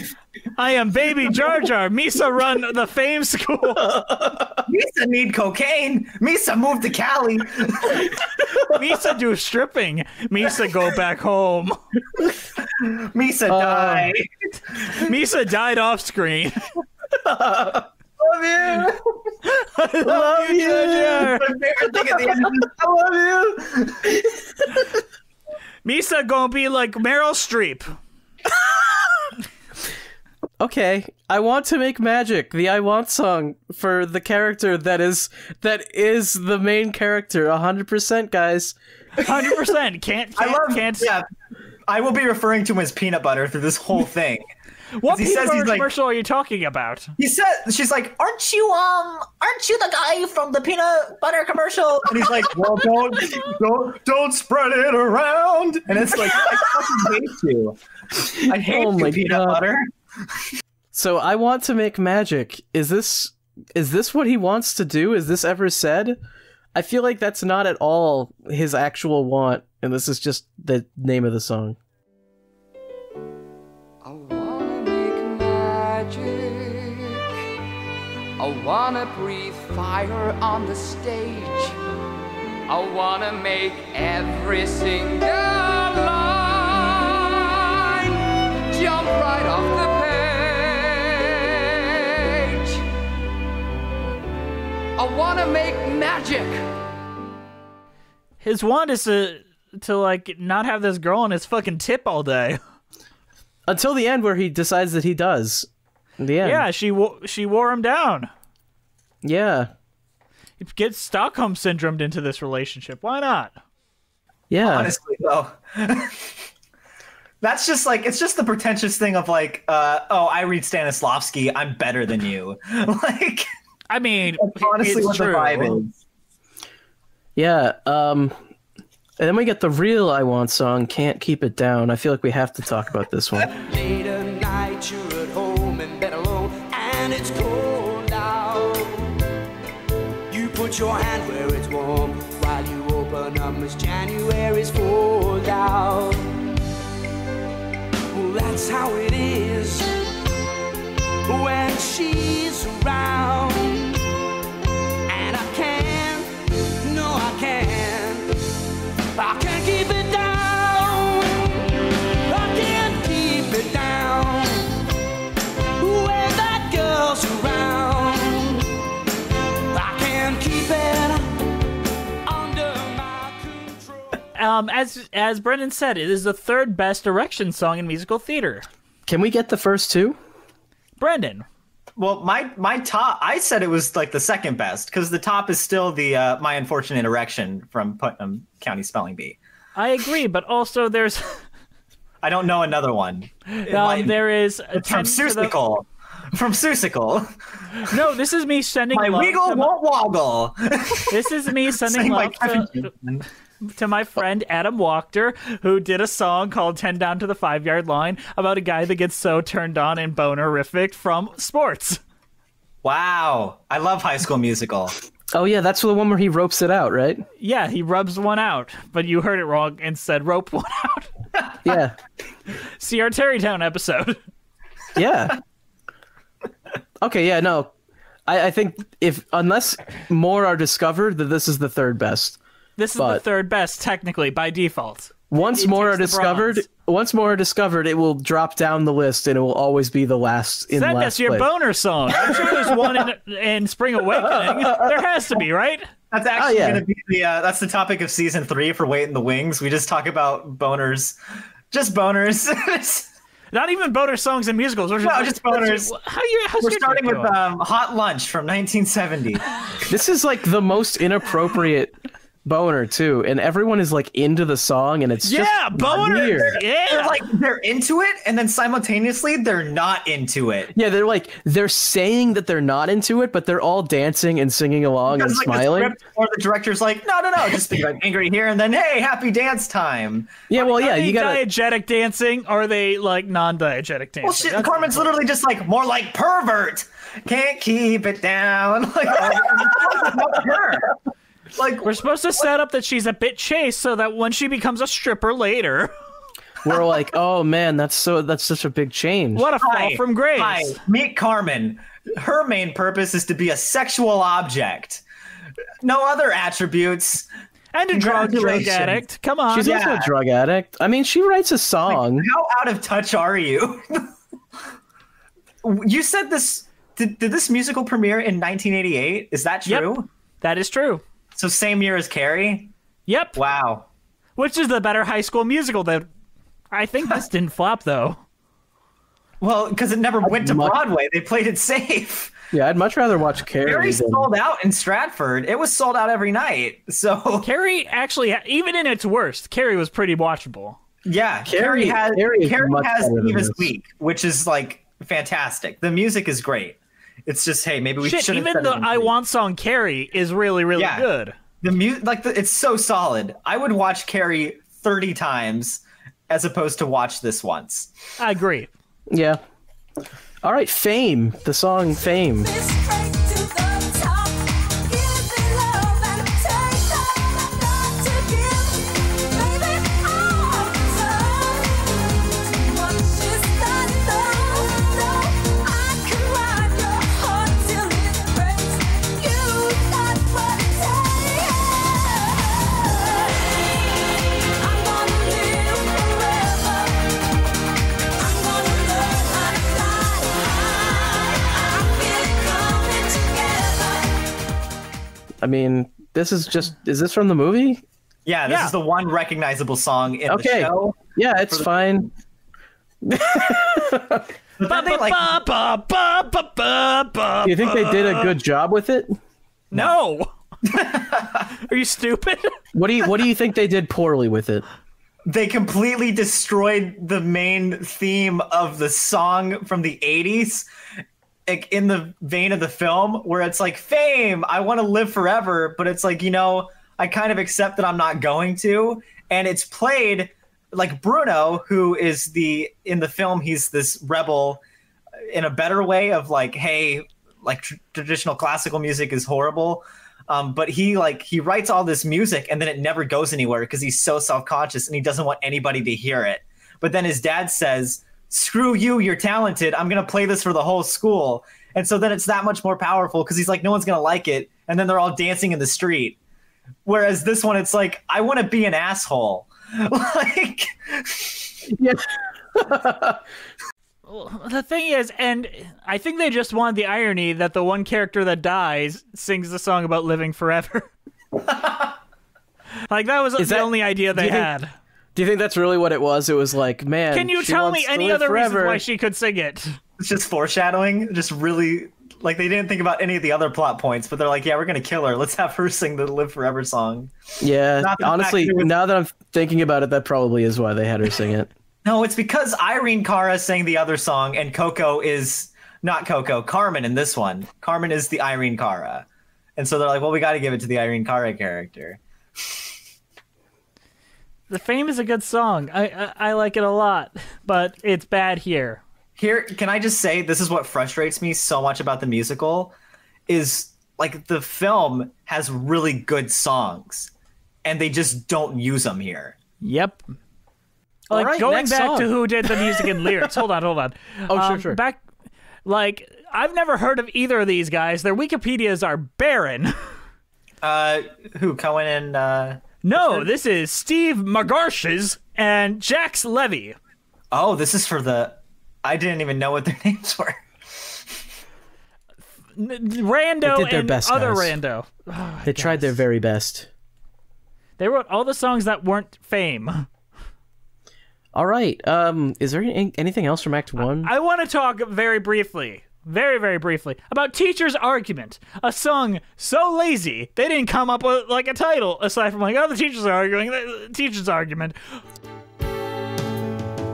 I am baby Jar Jar. Misa run the fame school. Misa need cocaine. Misa moved to Cali. Misa do stripping. Misa go back home. Misa died. Misa died off screen. Love you. I love you, Jar Jar. My favorite thing at the end is I love you. Misa gonna be like Meryl Streep. Okay, I want to make magic. The I want song for the character that is the main character. 100%, guys. 100%. Can't. Yeah, I will be referring to him as peanut butter through this whole thing. What He peanut says butter he's like- commercial are you talking about? He said, she's like, aren't you the guy from the peanut butter commercial? And he's like, well, don't spread it around. And it's like, I fucking hate you. I hate Oh you, my peanut God. butter. So I want to make magic. Is this what he wants to do? Is this ever said? I feel like that's not at all his actual want, and this is just the name of the song. I wanna make magic. I wanna breathe fire on the stage. I wanna make every single line jump right off the page. I wanna make magic. His want is to like not have this girl on his fucking tip all day. Until the end, where he decides that he does. In the end. Yeah, she wore him down. Yeah. He gets Stockholm syndromed into this relationship. Why not? Yeah. Honestly, though. That's just like, it's just the pretentious thing of like, oh, I read Stanislavski, I'm better than you. Like, I mean, honestly, it's what true. the vibe is. Yeah. And then we get the real I Want song, Can't Keep It Down. I feel like we have to talk about this one. Late at night, you're at home in bed alone, and it's cold out. You put your hand where it's warm, while you open up as January's fold out. Well, that's how it is when she's around. And I can't keep it down. I can't keep it down. When that girl's around, I can't keep it under my control. As Brendan said, it is the third best erection song in musical theater. Can we get the first two? Brendan. Well, my top, I said it was like the second best because the top is still the My Unfortunate Erection from Putnam County Spelling Bee. I agree, but also there's I don't know another one. there is a It's from 10 to the- Seussical. From Seussical. No, this is me sending My love wiggle to won't woggle. This is me sending Sang by love Kevin to, Jameson. to my friend Adam Wachter, who did a song called 10 Down to the 5-Yard Line about a guy that gets so turned on and bonerific from sports. Wow. I love High School Musical. Oh, yeah, that's the one where he ropes it out, right? Yeah, he rubs one out, but you heard it wrong and said rope one out. Yeah. See our Terrytown episode. Yeah. Okay, yeah, no. I think unless more are discovered, that this is the third best. This is the But- third best, technically, by default. Once It more are takes the discovered, bronze. it will drop down the list and it will always be the last in Send last us your place. boner song. I'm sure there's one in Spring Awakening. There has to be, right? That's actually yeah. going to be that's the topic of season 3 for Wait in the Wings. We just talk about boners. Just boners. Not even boner songs and musicals. We're No, just boners. How's We're your starting day with going? Hot Lunch from 1970. This is like the most inappropriate boner too, and everyone is like into the song, and it's Yeah, just boner. weird. Yeah. They're into it, and then simultaneously they're not into it. Yeah, they're saying that they're not into it, but they're all dancing and singing along and Because, like, smiling. The script or the director's like, no, just be like angry here, and then hey, happy dance time. Yeah, well, yeah, Are they you gotta. diegetic dancing? Or are they like non-diegetic dancing? Well, shit, That's Carmen's literally just like more like pervert. Can't keep it down. Like, her. Like We're supposed to set up that she's a bit chaste so that when she becomes a stripper later, We're like, oh man, that's such a big change. what a fall Hi, from grace. Hi, meet Carmen. Her main purpose is to be a sexual object. No other attributes. And a drug Congratulations. addict. Come on. She's also Yeah. a drug addict. I mean, she writes a song. How out of touch are you? You said this. Did this musical premiere in 1988? Is that Yep. true? That is true. So same year as Carrie? Yep. Wow. Which is the better High School Musical that I think this didn't flop though. Well, because it never went to much- Broadway. They played it safe. Yeah, I'd much rather watch Carrie. Carrie than- sold out in Stratford. It was sold out every night. So Carrie actually, even in its worst, Carrie was pretty watchable. yeah, Carrie Carrie is much has better than Eva's this. Week, which is like fantastic. The music is great. It's just, hey, maybe we Shit, should. even the I Want song Carrie is really, really Yeah. good. The music, it's so solid. I would watch Carrie 30 times as opposed to watch this once. I agree. Yeah. All right, Fame. The song Fame. I mean, this is just, is this from the movie? Yeah, this Yeah. is the one recognizable song in Okay. the show. Yeah, it's fine. But then they, like, Do you think they did a good job with it? No. Are you stupid? What do you think they did poorly with it? they completely destroyed the main theme of the song from the 80s, like in the vein of the film, where it's like, fame, I want to live forever, but it's like, you know, I kind of accept that I'm not going to. And it's played like Bruno, who is in the film, he's this rebel in a better way of like, hey, like traditional classical music is horrible. But he writes all this music and then it never goes anywhere because he's so self-conscious and he doesn't want anybody to hear it. But then his dad says, screw you, you're talented. I'm going to play this for the whole school. And so then it's that much more powerful because he's like, no one's going to like it. And then they're all dancing in the street. Whereas this one, it's like, I want to be an asshole. Like, Yeah. The thing is, and I think they just wanted the irony that the one character that dies sings the song about living forever. Like, that was the only idea they had. Do you think that's really what it was? It was like, man, Can you she tell wants me to any live other reason forever. why she could sing it? it's just foreshadowing. Just really, like, they didn't think about any of the other plot points, but they're like, yeah, we're going to kill her. Let's have her sing the Live Forever song. Yeah, Not the honestly, fact that it was- now that I'm thinking about it, that probably is why they had her sing it. No, it's because Irene Cara sang the other song, and Coco is not Coco, Carmen in this one. Carmen is the Irene Cara. And so they're like, well, we got to give it to the Irene Cara character. The Fame is a good song. I like it a lot, but it's bad here. Here, can I just say, this is what frustrates me so much about the musical, is like the film has really good songs, and they just don't use them here. Yep. Like, right, going next back song. to who did the music and lyrics. Hold on. Oh, sure. Back, like, I've never heard of either of these guys. Their Wikipedias are barren. Who, Cohen and... No, this is Steve Margarshes and Jax Levy. Oh, this is for the... I didn't even know what their names were. Rando They did their and best, other guys. Rando. They tried their very best. They wrote all the songs that weren't Fame. All right. Is there anything else from Act 1? I want to talk very briefly, very briefly, about Teacher's Argument, a song so lazy they didn't come up with like a title aside from like, oh, the teachers are arguing, the Teacher's Argument.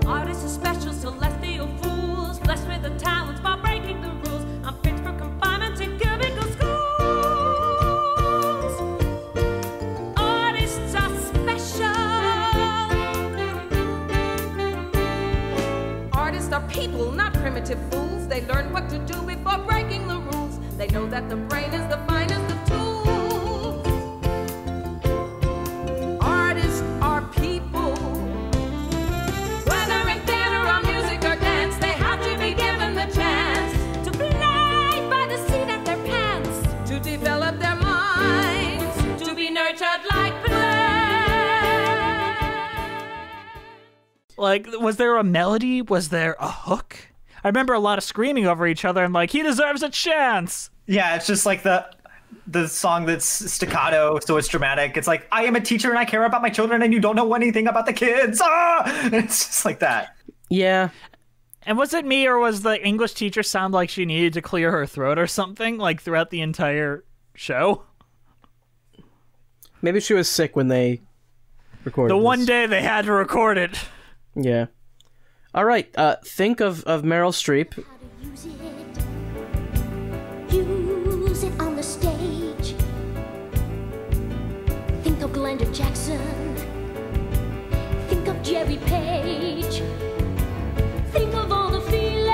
Artists are special, celestial fools, blessed with the talents by breaking the rules. I'm fit for confinement in cubicle schools. Artists are special. Artists are people, not primitive fools. They learn what to do before breaking the rules. They know that the brain is the finest of tools. Artists are people. Whether in theater or music or dance, they have to be given the chance to play by the seat of their pants, to develop their minds, to be nurtured like play. Like, was there a melody? Was there a hook? I remember a lot of screaming over each other and like, he deserves a chance. Yeah, it's just like the song that's staccato, so it's dramatic. It's like, I am a teacher and I care about my children and you don't know anything about the kids. Ah! It's just like that. Yeah. And was it me, or was the English teacher sound like she needed to clear her throat or something, like throughout the entire show? Maybe she was sick when they recorded The this. one day they had to record it. Yeah. All right. Think of Meryl Streep. Use it. Use it on the stage. Think of Glenda Jackson. Think of Jerry Page. Think of all the feelings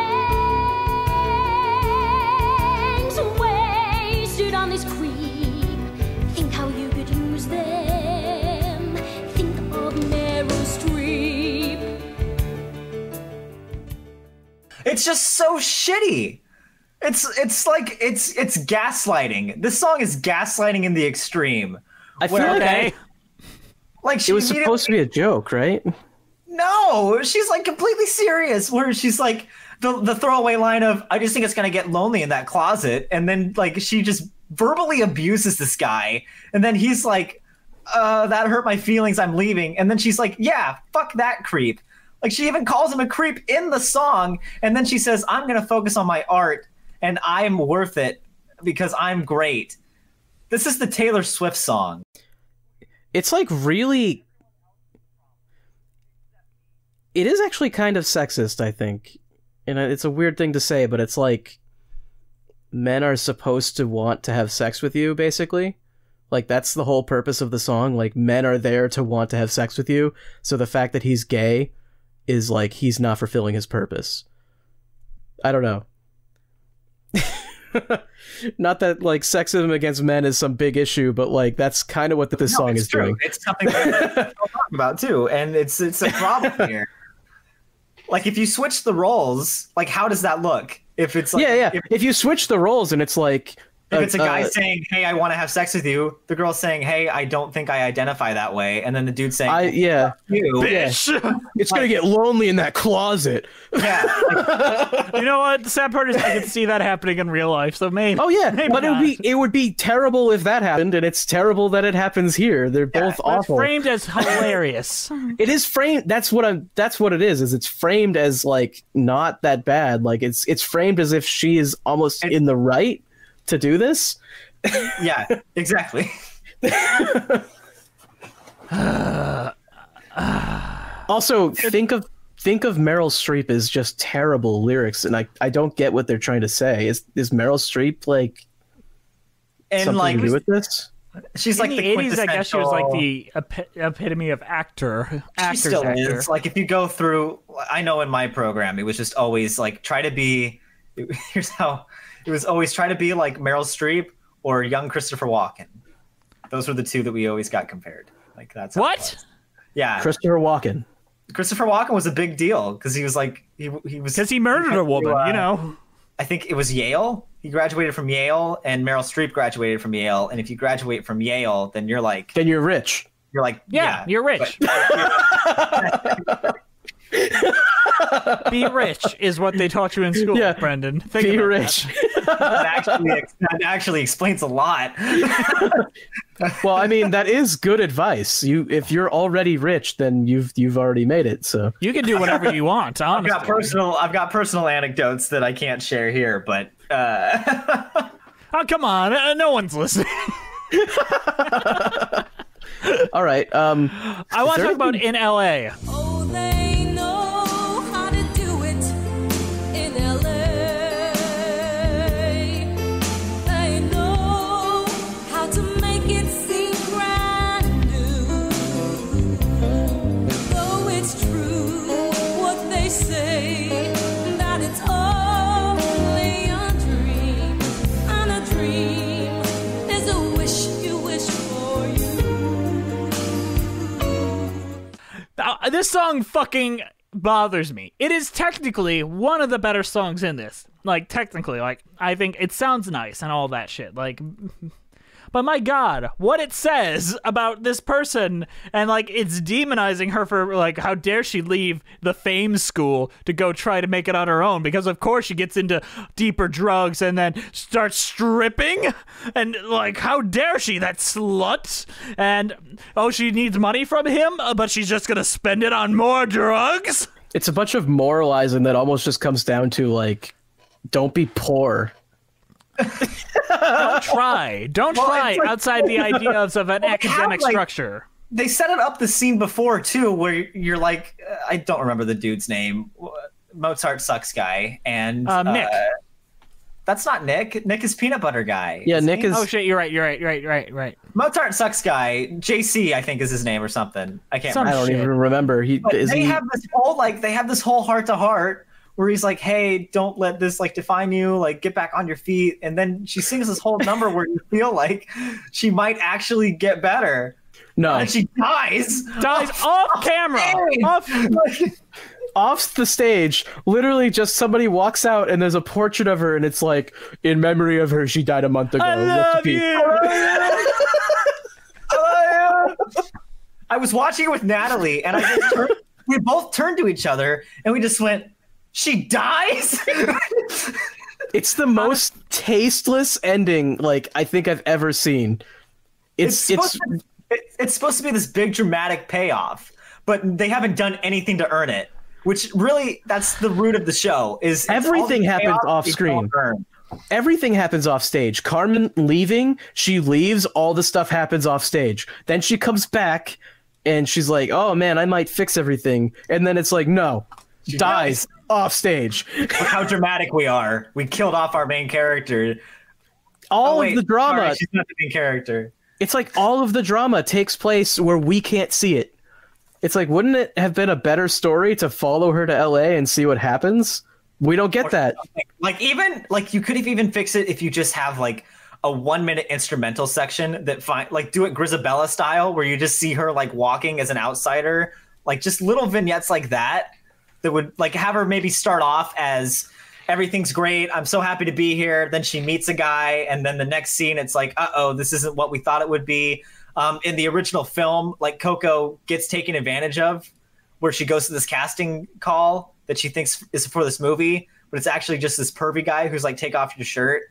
wasted on this queen. Think how you could use them. Think of Meryl Streep. It's just so shitty. It's gaslighting. This song is gaslighting in the extreme. I feel like she it was supposed to be a joke, right? No, she's like completely serious. Where she's like the throwaway line of, "I just think it's gonna get lonely in that closet," and then like she just verbally abuses this guy, and then he's like, "That hurt my feelings. I'm leaving." And then she's like, "Yeah, fuck that creep." Like she even calls him a creep in the song, and then she says, "I'm gonna focus on my art, and I'm worth it because I'm great." This is the Taylor Swift song. It's like really... It is actually kind of sexist, I think. And it's a weird thing to say, but it's like men are supposed to want to have sex with you, basically. Like, that's the whole purpose of the song. Like, men are there to want to have sex with you. So the fact that he's gay is like he's not fulfilling his purpose. I don't know. Not that like sexism against men is some big issue, but like that's kind of what this song is true. doing. It's something that we're talking about too, and it's a problem here. Like if you switch the roles, like how does that look? If it's like, if you switch the roles and it's like if it's a guy saying, "Hey, I want to have sex with you," the girl's saying, "Hey, I don't think I identify that way," and then the dude saying, "You, bitch." It's gonna get lonely in that closet. Yeah, you know what? The sad part is I can see that happening in real life. So maybe. Oh yeah, maybe but it would be terrible if that happened, and it's terrible that it happens here. They're both awful. It's framed as hilarious. It is framed. That's what it is. Is it's framed as like not that bad. Like it's framed as if she is almost in the right to do this. Yeah, exactly. Also, think of Meryl Streep as just terrible lyrics, and I don't get what they're trying to say. Is Meryl Streep like something to do with this? She's in like the the 80s, I guess she was like the quintessential- epitome of actor. She still is. Like if you go through, I know in my program, it was just always like try to be. Here's how it was always try to be like Meryl Streep or young Christopher Walken. Those were the two that we always got compared. Like that's how it was. Yeah, Christopher Walken. Christopher Walken was a big deal because he was like he was because he murdered a woman. You know, I think it was Yale. He graduated from Yale, and Meryl Streep graduated from Yale. And if you graduate from Yale, then you're like you're rich. You're like you're rich. Be rich is what they taught you in school, Brendon. Be rich. That actually explains a lot. Well, I mean, that is good advice. If you're already rich, then you've already made it. So you can do whatever you want. Honestly. I've got personal anecdotes that I can't share here, but oh come on, no one's listening. All right. I want to talk about in LA. Oh, they know how to do it in LA. They know how to make it seem brand new. Though it's true what they say, that it's only a dream, and a dream is a wish you wish for you. This song fucking bothers me. It is technically one of the better songs in this. Like, technically, like, I think it sounds nice and all that shit. Like, but my God, what it says about this person, and like, it's demonizing her for like, how dare she leave the fame school to go try to make it on her own, because of course she gets into deeper drugs and then starts stripping, and like, how dare she, that slut, and oh, she needs money from him, but she's just gonna spend it on more drugs. It's a bunch of moralizing that almost just comes down to like, don't be poor. Don't try. Don't try it's like- outside the ideas of an academic like- structure. They set it up the scene before too, where you're like, I don't remember the dude's name, Mozart sucks guy, and Nick. That's not Nick. Nick is peanut butter guy. Yeah, Nick is. Oh shit, you're right. Mozart sucks guy. JC, I think is his name or something. I can't. Some I remember. don't shit. even remember. But they have this whole heart to heart where he's like, hey, don't let this like define you, like get back on your feet. And then she sings this whole number where you feel like she might actually get better. No. And she dies. Dies off camera. stage. Off. Off the stage, literally just somebody walks out and there's a portrait of her and it's like, in memory of her, she died a month ago. I Rest in love peace. you. I was watching it with Natalie and we both turned to each other and we just went, she dies? It's the most tasteless ending like I think I've ever seen. It's supposed to be this big dramatic payoff, but they haven't done anything to earn it. Which really, that's the root of the show. Is it's Everything all the happens payoff off they screen. don't earn. everything happens off stage. Carmen leaving, she leaves, all the stuff happens off stage. Then she comes back and she's like, oh man, I might fix everything. And then it's like, no, dies off stage. Look how dramatic we are. We killed off our main character. All of the drama. Sorry, she's not the main character. It's like all of the drama takes place where we can't see it. It's like, wouldn't it have been a better story to follow her to LA and see what happens? We don't get that. Like you could have even fixed it if you just have like a 1 minute instrumental section that like do it Grisabella style where you just see her like walking as an outsider, like just little vignettes like that would like have her maybe start off as everything's great, I'm so happy to be here. Then she meets a guy, and then the next scene it's like, uh-oh, this isn't what we thought it would be. In the original film, like Coco gets taken advantage of, where she goes to this casting call that she thinks is for this movie, but it's actually just this pervy guy who's like, take off your shirt.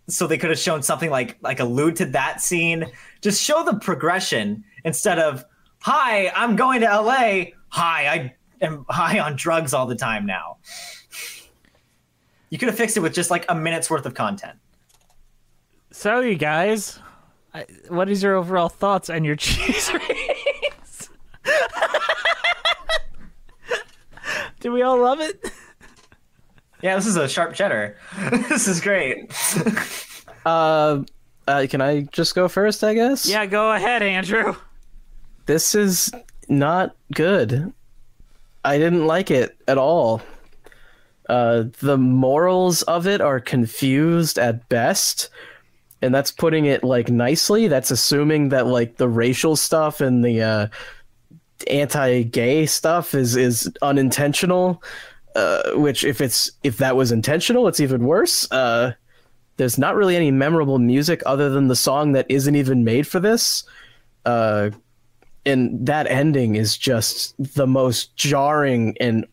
So they could have shown something like allude to that scene. Just show the progression instead of, hi, I'm going to LA. Hi, I am high on drugs all the time now. You could have fixed it with just like a minute's worth of content. So, you guys, what is your overall thoughts on your cheese ratings? Do we all love it? Yeah, this is a sharp cheddar. This is great. Can I just go first, I guess? Yeah, go ahead, Andrew. This is not good. I didn't like it at all. The morals of it are confused at best, and that's putting it like nicely. That's assuming that like the racial stuff and the anti-gay stuff is unintentional. Which if that was intentional, it's even worse. There's not really any memorable music other than the song that isn't even made for this. And that ending is just the most jarring and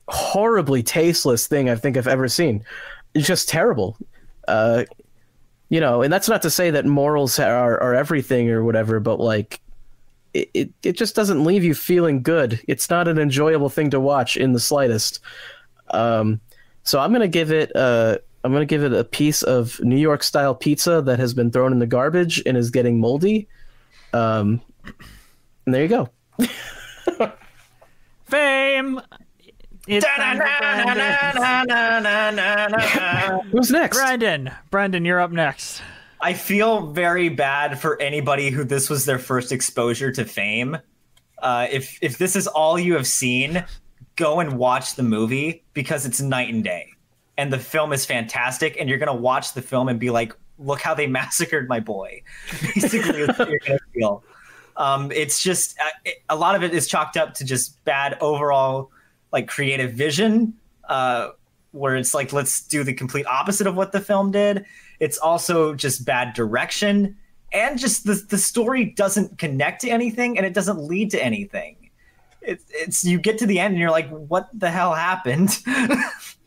horribly tasteless thing I think I've ever seen. It's just terrible. And that's not to say that morals are everything or whatever, but like it just doesn't leave you feeling good. It's not an enjoyable thing to watch in the slightest. So I'm gonna give it a piece of New York style pizza that has been thrown in the garbage and is getting moldy. And there you go. Fame. It's time for Brendon. Who's next? Brendon, you're up next. I feel very bad for anybody who this was their first exposure to Fame. If this is all you have seen, go and watch the movie because it's night and day. And the film is fantastic, and you're going to watch the film and be like, look how they massacred my boy. Basically, is what you're going to feel. It's just a lot of it is chalked up to just bad overall like creative vision, where it's like, let's do the complete opposite of what the film did. It's also just bad direction, and just the story doesn't connect to anything, and it doesn't lead to anything. It's you get to the end and you're like, what the hell happened?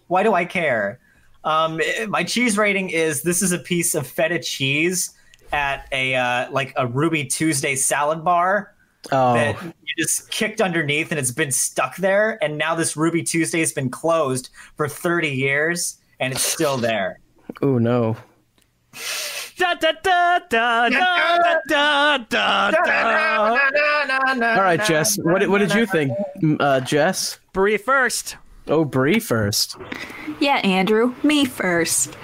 Why do I care? My cheese rating is, this is a piece of feta cheese at a Ruby Tuesday salad bar. that you just kicked underneath and it's been stuck there. And now this Ruby Tuesday has been closed for 30 years and it's still there. Oh, no. Da, da, da, da, da, da, da, da. All right, Jess. What did you think, Jess? Bree first. Oh, Bree first. Yeah, Andrew, me first.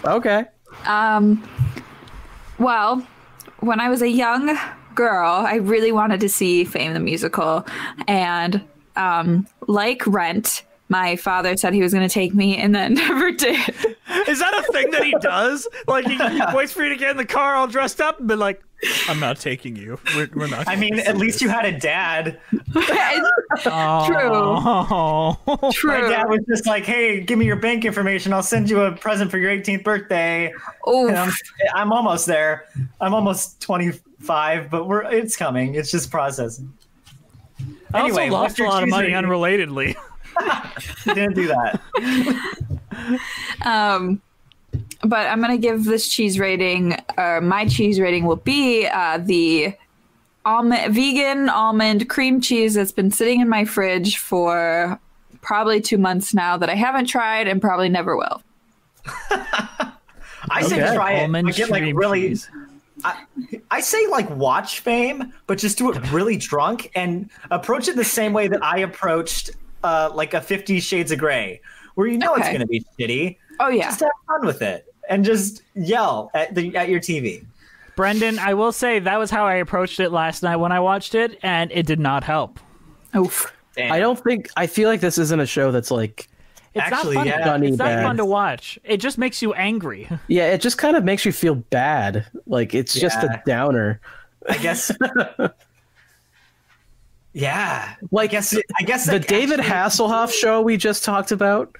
Okay. Well, when I was a young girl, I really wanted to see Fame the Musical. And like Rent, my father said he was going to take me and then never did. Is that a thing that he does? Like, he waits for you to get in the car all dressed up and be like, I'm not taking you. We're not. I mean, at least you had a dad. True. True. My dad was just like, hey, give me your bank information. I'll send you a present for your 18th birthday. Oof. I'm almost there. I'm almost 25, but it's coming. It's just processing. I Anyway, also lost a lot of money unrelatedly. You didn't do that. But I'm going to give this cheese rating, my cheese rating will be the vegan almond cream cheese that's been sitting in my fridge for probably 2 months now that I haven't tried and probably never will. I say try it. Almond But get like cream really. cheese. I say like watch Fame, but just do it really drunk and approach it the same way that I approached like a 50 Shades of Grey, where you know it's going to be shitty. Oh yeah. Just have fun with it and just yell at your TV. Brendon, I will say that was how I approached it last night when I watched it, and it did not help. Oof. Damn. I feel like this isn't a show that's like, It's Actually, not fun. yeah. Funny It's not bad. fun to watch. It just makes you angry. yeah, it just kind of makes you feel bad. Like, it's just a Yeah. downer. I guess. Yeah. Like, I guess the like, David actually- Hasselhoff show we just talked about.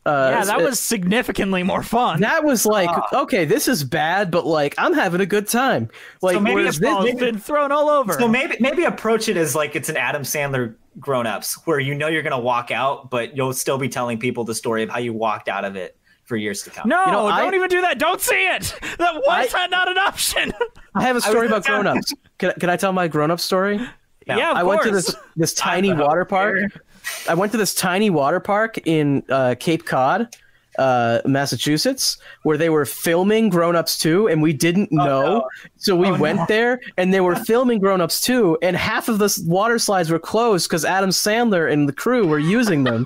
Yeah, that was significantly more fun. That was like, okay, this is bad, but like, I'm having a good time. Like, So maybe whereas it's this, It's been thrown all over. So maybe approach it as like it's an Adam Sandler Grown Ups, where you know you're gonna walk out, but you'll still be telling people the story of how you walked out of it for years to come. No, You know, don't even do that. Don't see it. Why is that not an option? I have a story about gonna- grown-ups. Can I tell my grown-up story? Yeah, of I course. went to this tiny water park. I went to this tiny water park in Cape Cod, Massachusetts, where they were filming Grown Ups 2, and we didn't know. no. So we went there, and they were filming Grown Ups 2, and half of the water slides were closed because Adam Sandler and the crew were using them.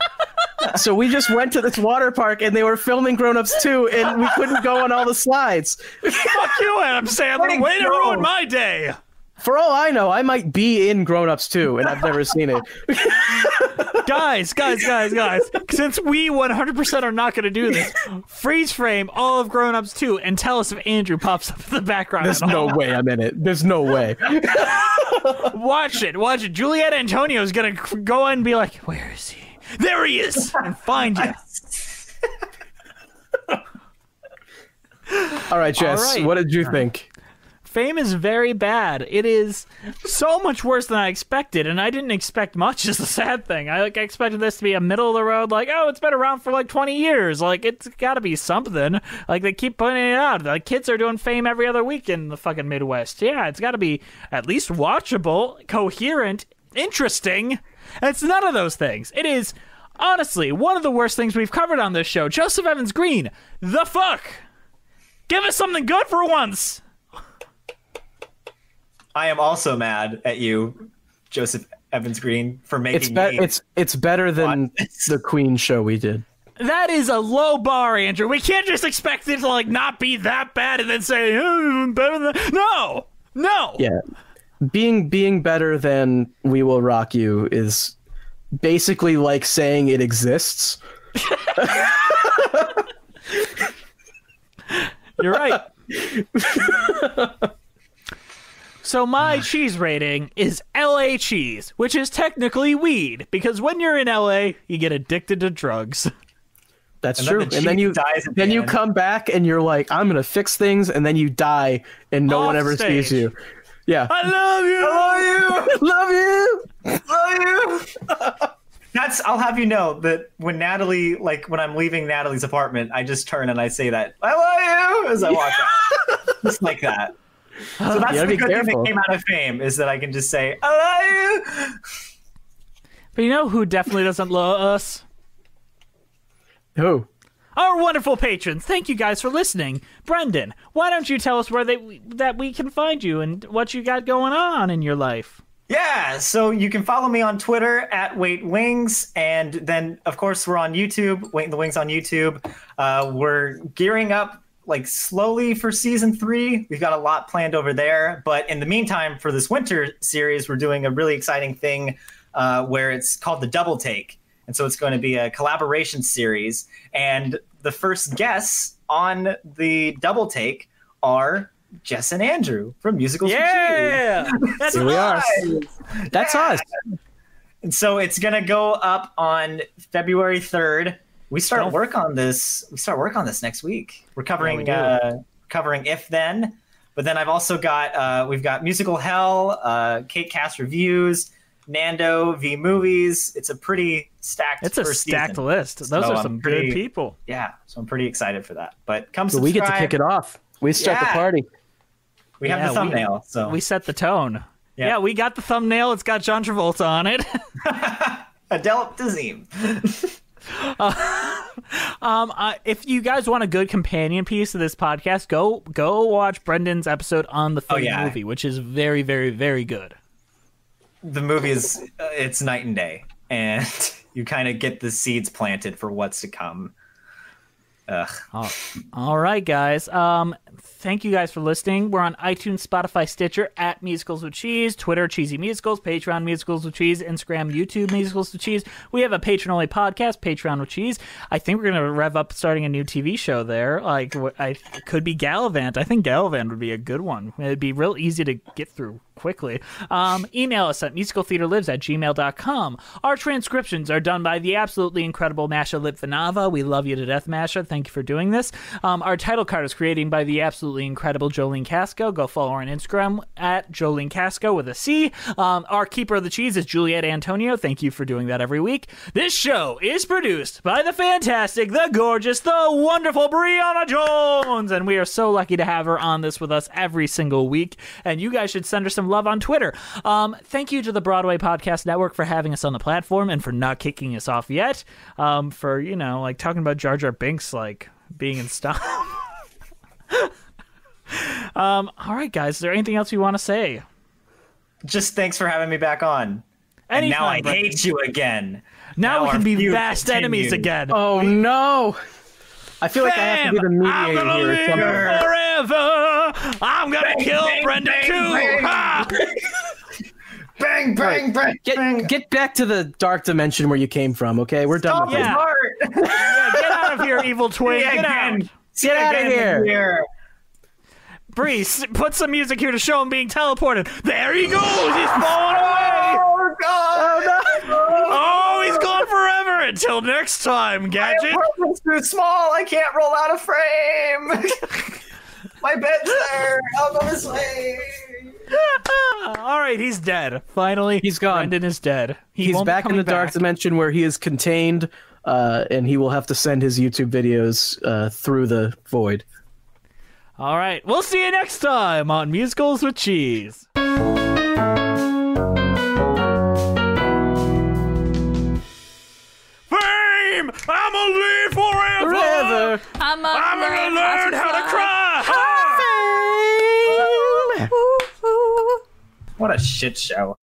So we just went to this water park, and they were filming Grown Ups 2, and we couldn't go on all the slides. Fuck you, Adam Sandler. Way to ruin my day. For all I know, I might be in Grown Ups 2, and I've never seen it. Guys. Since we 100% are not going to do this, freeze frame all of Grown Ups 2 and tell us if Andrew pops up in the background. There's at no all. way I'm in it. There's no way. Watch it. Juliet Antonio is going to go in and be like, where is he? There he is! And find you. All right, Jess, All right. what did you think? Fame is very bad. It is so much worse than I expected, and I didn't expect much is the sad thing. I expected this to be a middle of the road, like, oh, it's been around for like 20 years. Like, it's got to be something. Like, they keep putting it out. Like, kids are doing Fame every other week in the fucking Midwest. Yeah, it's got to be at least watchable, coherent, interesting. And it's none of those things. It is, honestly, one of the worst things we've covered on this show. Joseph Evans Green, the fuck? Give us something good for once. I am also mad at you, Joseph Evans Green, for making me. It's better than watch this. the Queen show we did. That is a low bar, Andrew. We can't just expect it to like not be that bad and then say better than. No. Yeah, being better than We Will Rock You is basically like saying it exists. You're right. So my cheese rating is LA cheese, which is technically weed, because when you're in LA, you get addicted to drugs. That's And then true. the And then cheese you dies at the you end. come back and you're like, I'm gonna fix things, and then you die and no one Off ever stage. sees you. Yeah. I love you. Love you. I'll have you know that when Natalie, like when I'm leaving Natalie's apartment, I just turn and I say that, I love you, as I walk out. Just like that. So that's gotta the be good thing careful. that came out of Fame, is that I can just say, I But you know who definitely doesn't love us? Who? Our wonderful patrons. Thank you guys for listening. Brendon, why don't you tell us where that we can find you and what you got going on in your life? Yeah, so you can follow me on Twitter at Wait Wings, and then of course we're on YouTube, Wait the Wings on YouTube. We're gearing up like slowly for season 3. We've got a lot planned over there, but in the meantime, for this winter series, we're doing a really exciting thing where it's called the Double Take. And so it's going to be a collaboration series. And the first guests on the Double Take are Jess and Andrew from Musicals. Yeah! That's Here we are. That's us. And so it's going to go up on February 3rd. We start work on this next week. We're covering covering If Then. But then I've also got we've got Musical Hell, Kate Cast Reviews, Nando v Movies. It's a pretty stacked. It's a stacked season. list. Those are some good people. Yeah, so I'm pretty excited for that. But come So subscribe. we get to kick it off. We start the party. We have the thumbnail. So we set the tone. Yeah. Yeah, we got the thumbnail. It's got John Travolta on it. Adele Dazeem. If you guys want a good companion piece of this podcast, go watch Brendon's episode on the Fame movie, which is very, very, very good. The movie is it's night and day, and you kind of get the seeds planted for what's to come. All right, guys. Thank you guys for listening. We're on iTunes, Spotify, Stitcher, at Musicals with Cheese, Twitter, Cheesy Musicals, Patreon, Musicals with Cheese, Instagram, YouTube, Musicals with Cheese. We have a patron-only podcast, Patreon with Cheese. I think we're going to rev up starting a new TV show there. Like, it could be Gallivant. I think Gallivant would be a good one. It'd be real easy to get through quickly. Email us at musicaltheaterlives@gmail.com. Our transcriptions are done by the absolutely incredible Masha Litvinova. We love you to death, Masha. Thank you for doing this. Our title card is created by the absolutely incredible Jolene Casco. Go follow her on Instagram at Jolene Casco with a C. Our keeper of the cheese is Juliet Antonio. Thank you for doing that every week. This show is produced by the fantastic, the gorgeous, the wonderful Brianna Jones, and we are so lucky to have her on this with us every single week. And you guys should send her some love on Twitter. Thank you to the Broadway Podcast Network for having us on the platform and for not kicking us off yet. For, like talking about Jar Jar Binks, like being in style. All right, guys. Is there anything else you want to say? Just thanks for having me back on. Anytime, and now I Brendon. hate you again. Now we our can be feud fast enemies continues. again. Oh no! I feel like I have to be the I'm mediator gonna here. live Somehow. forever. I'm gonna kill bang, Brendon bang, too. bang. Ha! Bang, bang, bang, bang. Get back to the dark dimension where you came from. Okay, we're done with Stop his Yeah. heart. Yeah, get out of here, evil twin. Yeah, Get out. again. Get out of Again here. Bree, put some music here to show him being teleported. There he goes. He's falling away. Oh God! Oh, he's gone forever. Until next time, Gadget. My apartment's too small. I can't roll out of frame. My bed's there. I'll go this way. All right, he's dead. Finally, He's gone. Brendon is dead. He He's won't be back in coming the dark back. dimension where he is contained, and he will have to send his YouTube videos through the void. All right, we'll see you next time on Musicals with Cheese. Fame! I'ma live forever! I'm gonna learn how to cry! What a shit show.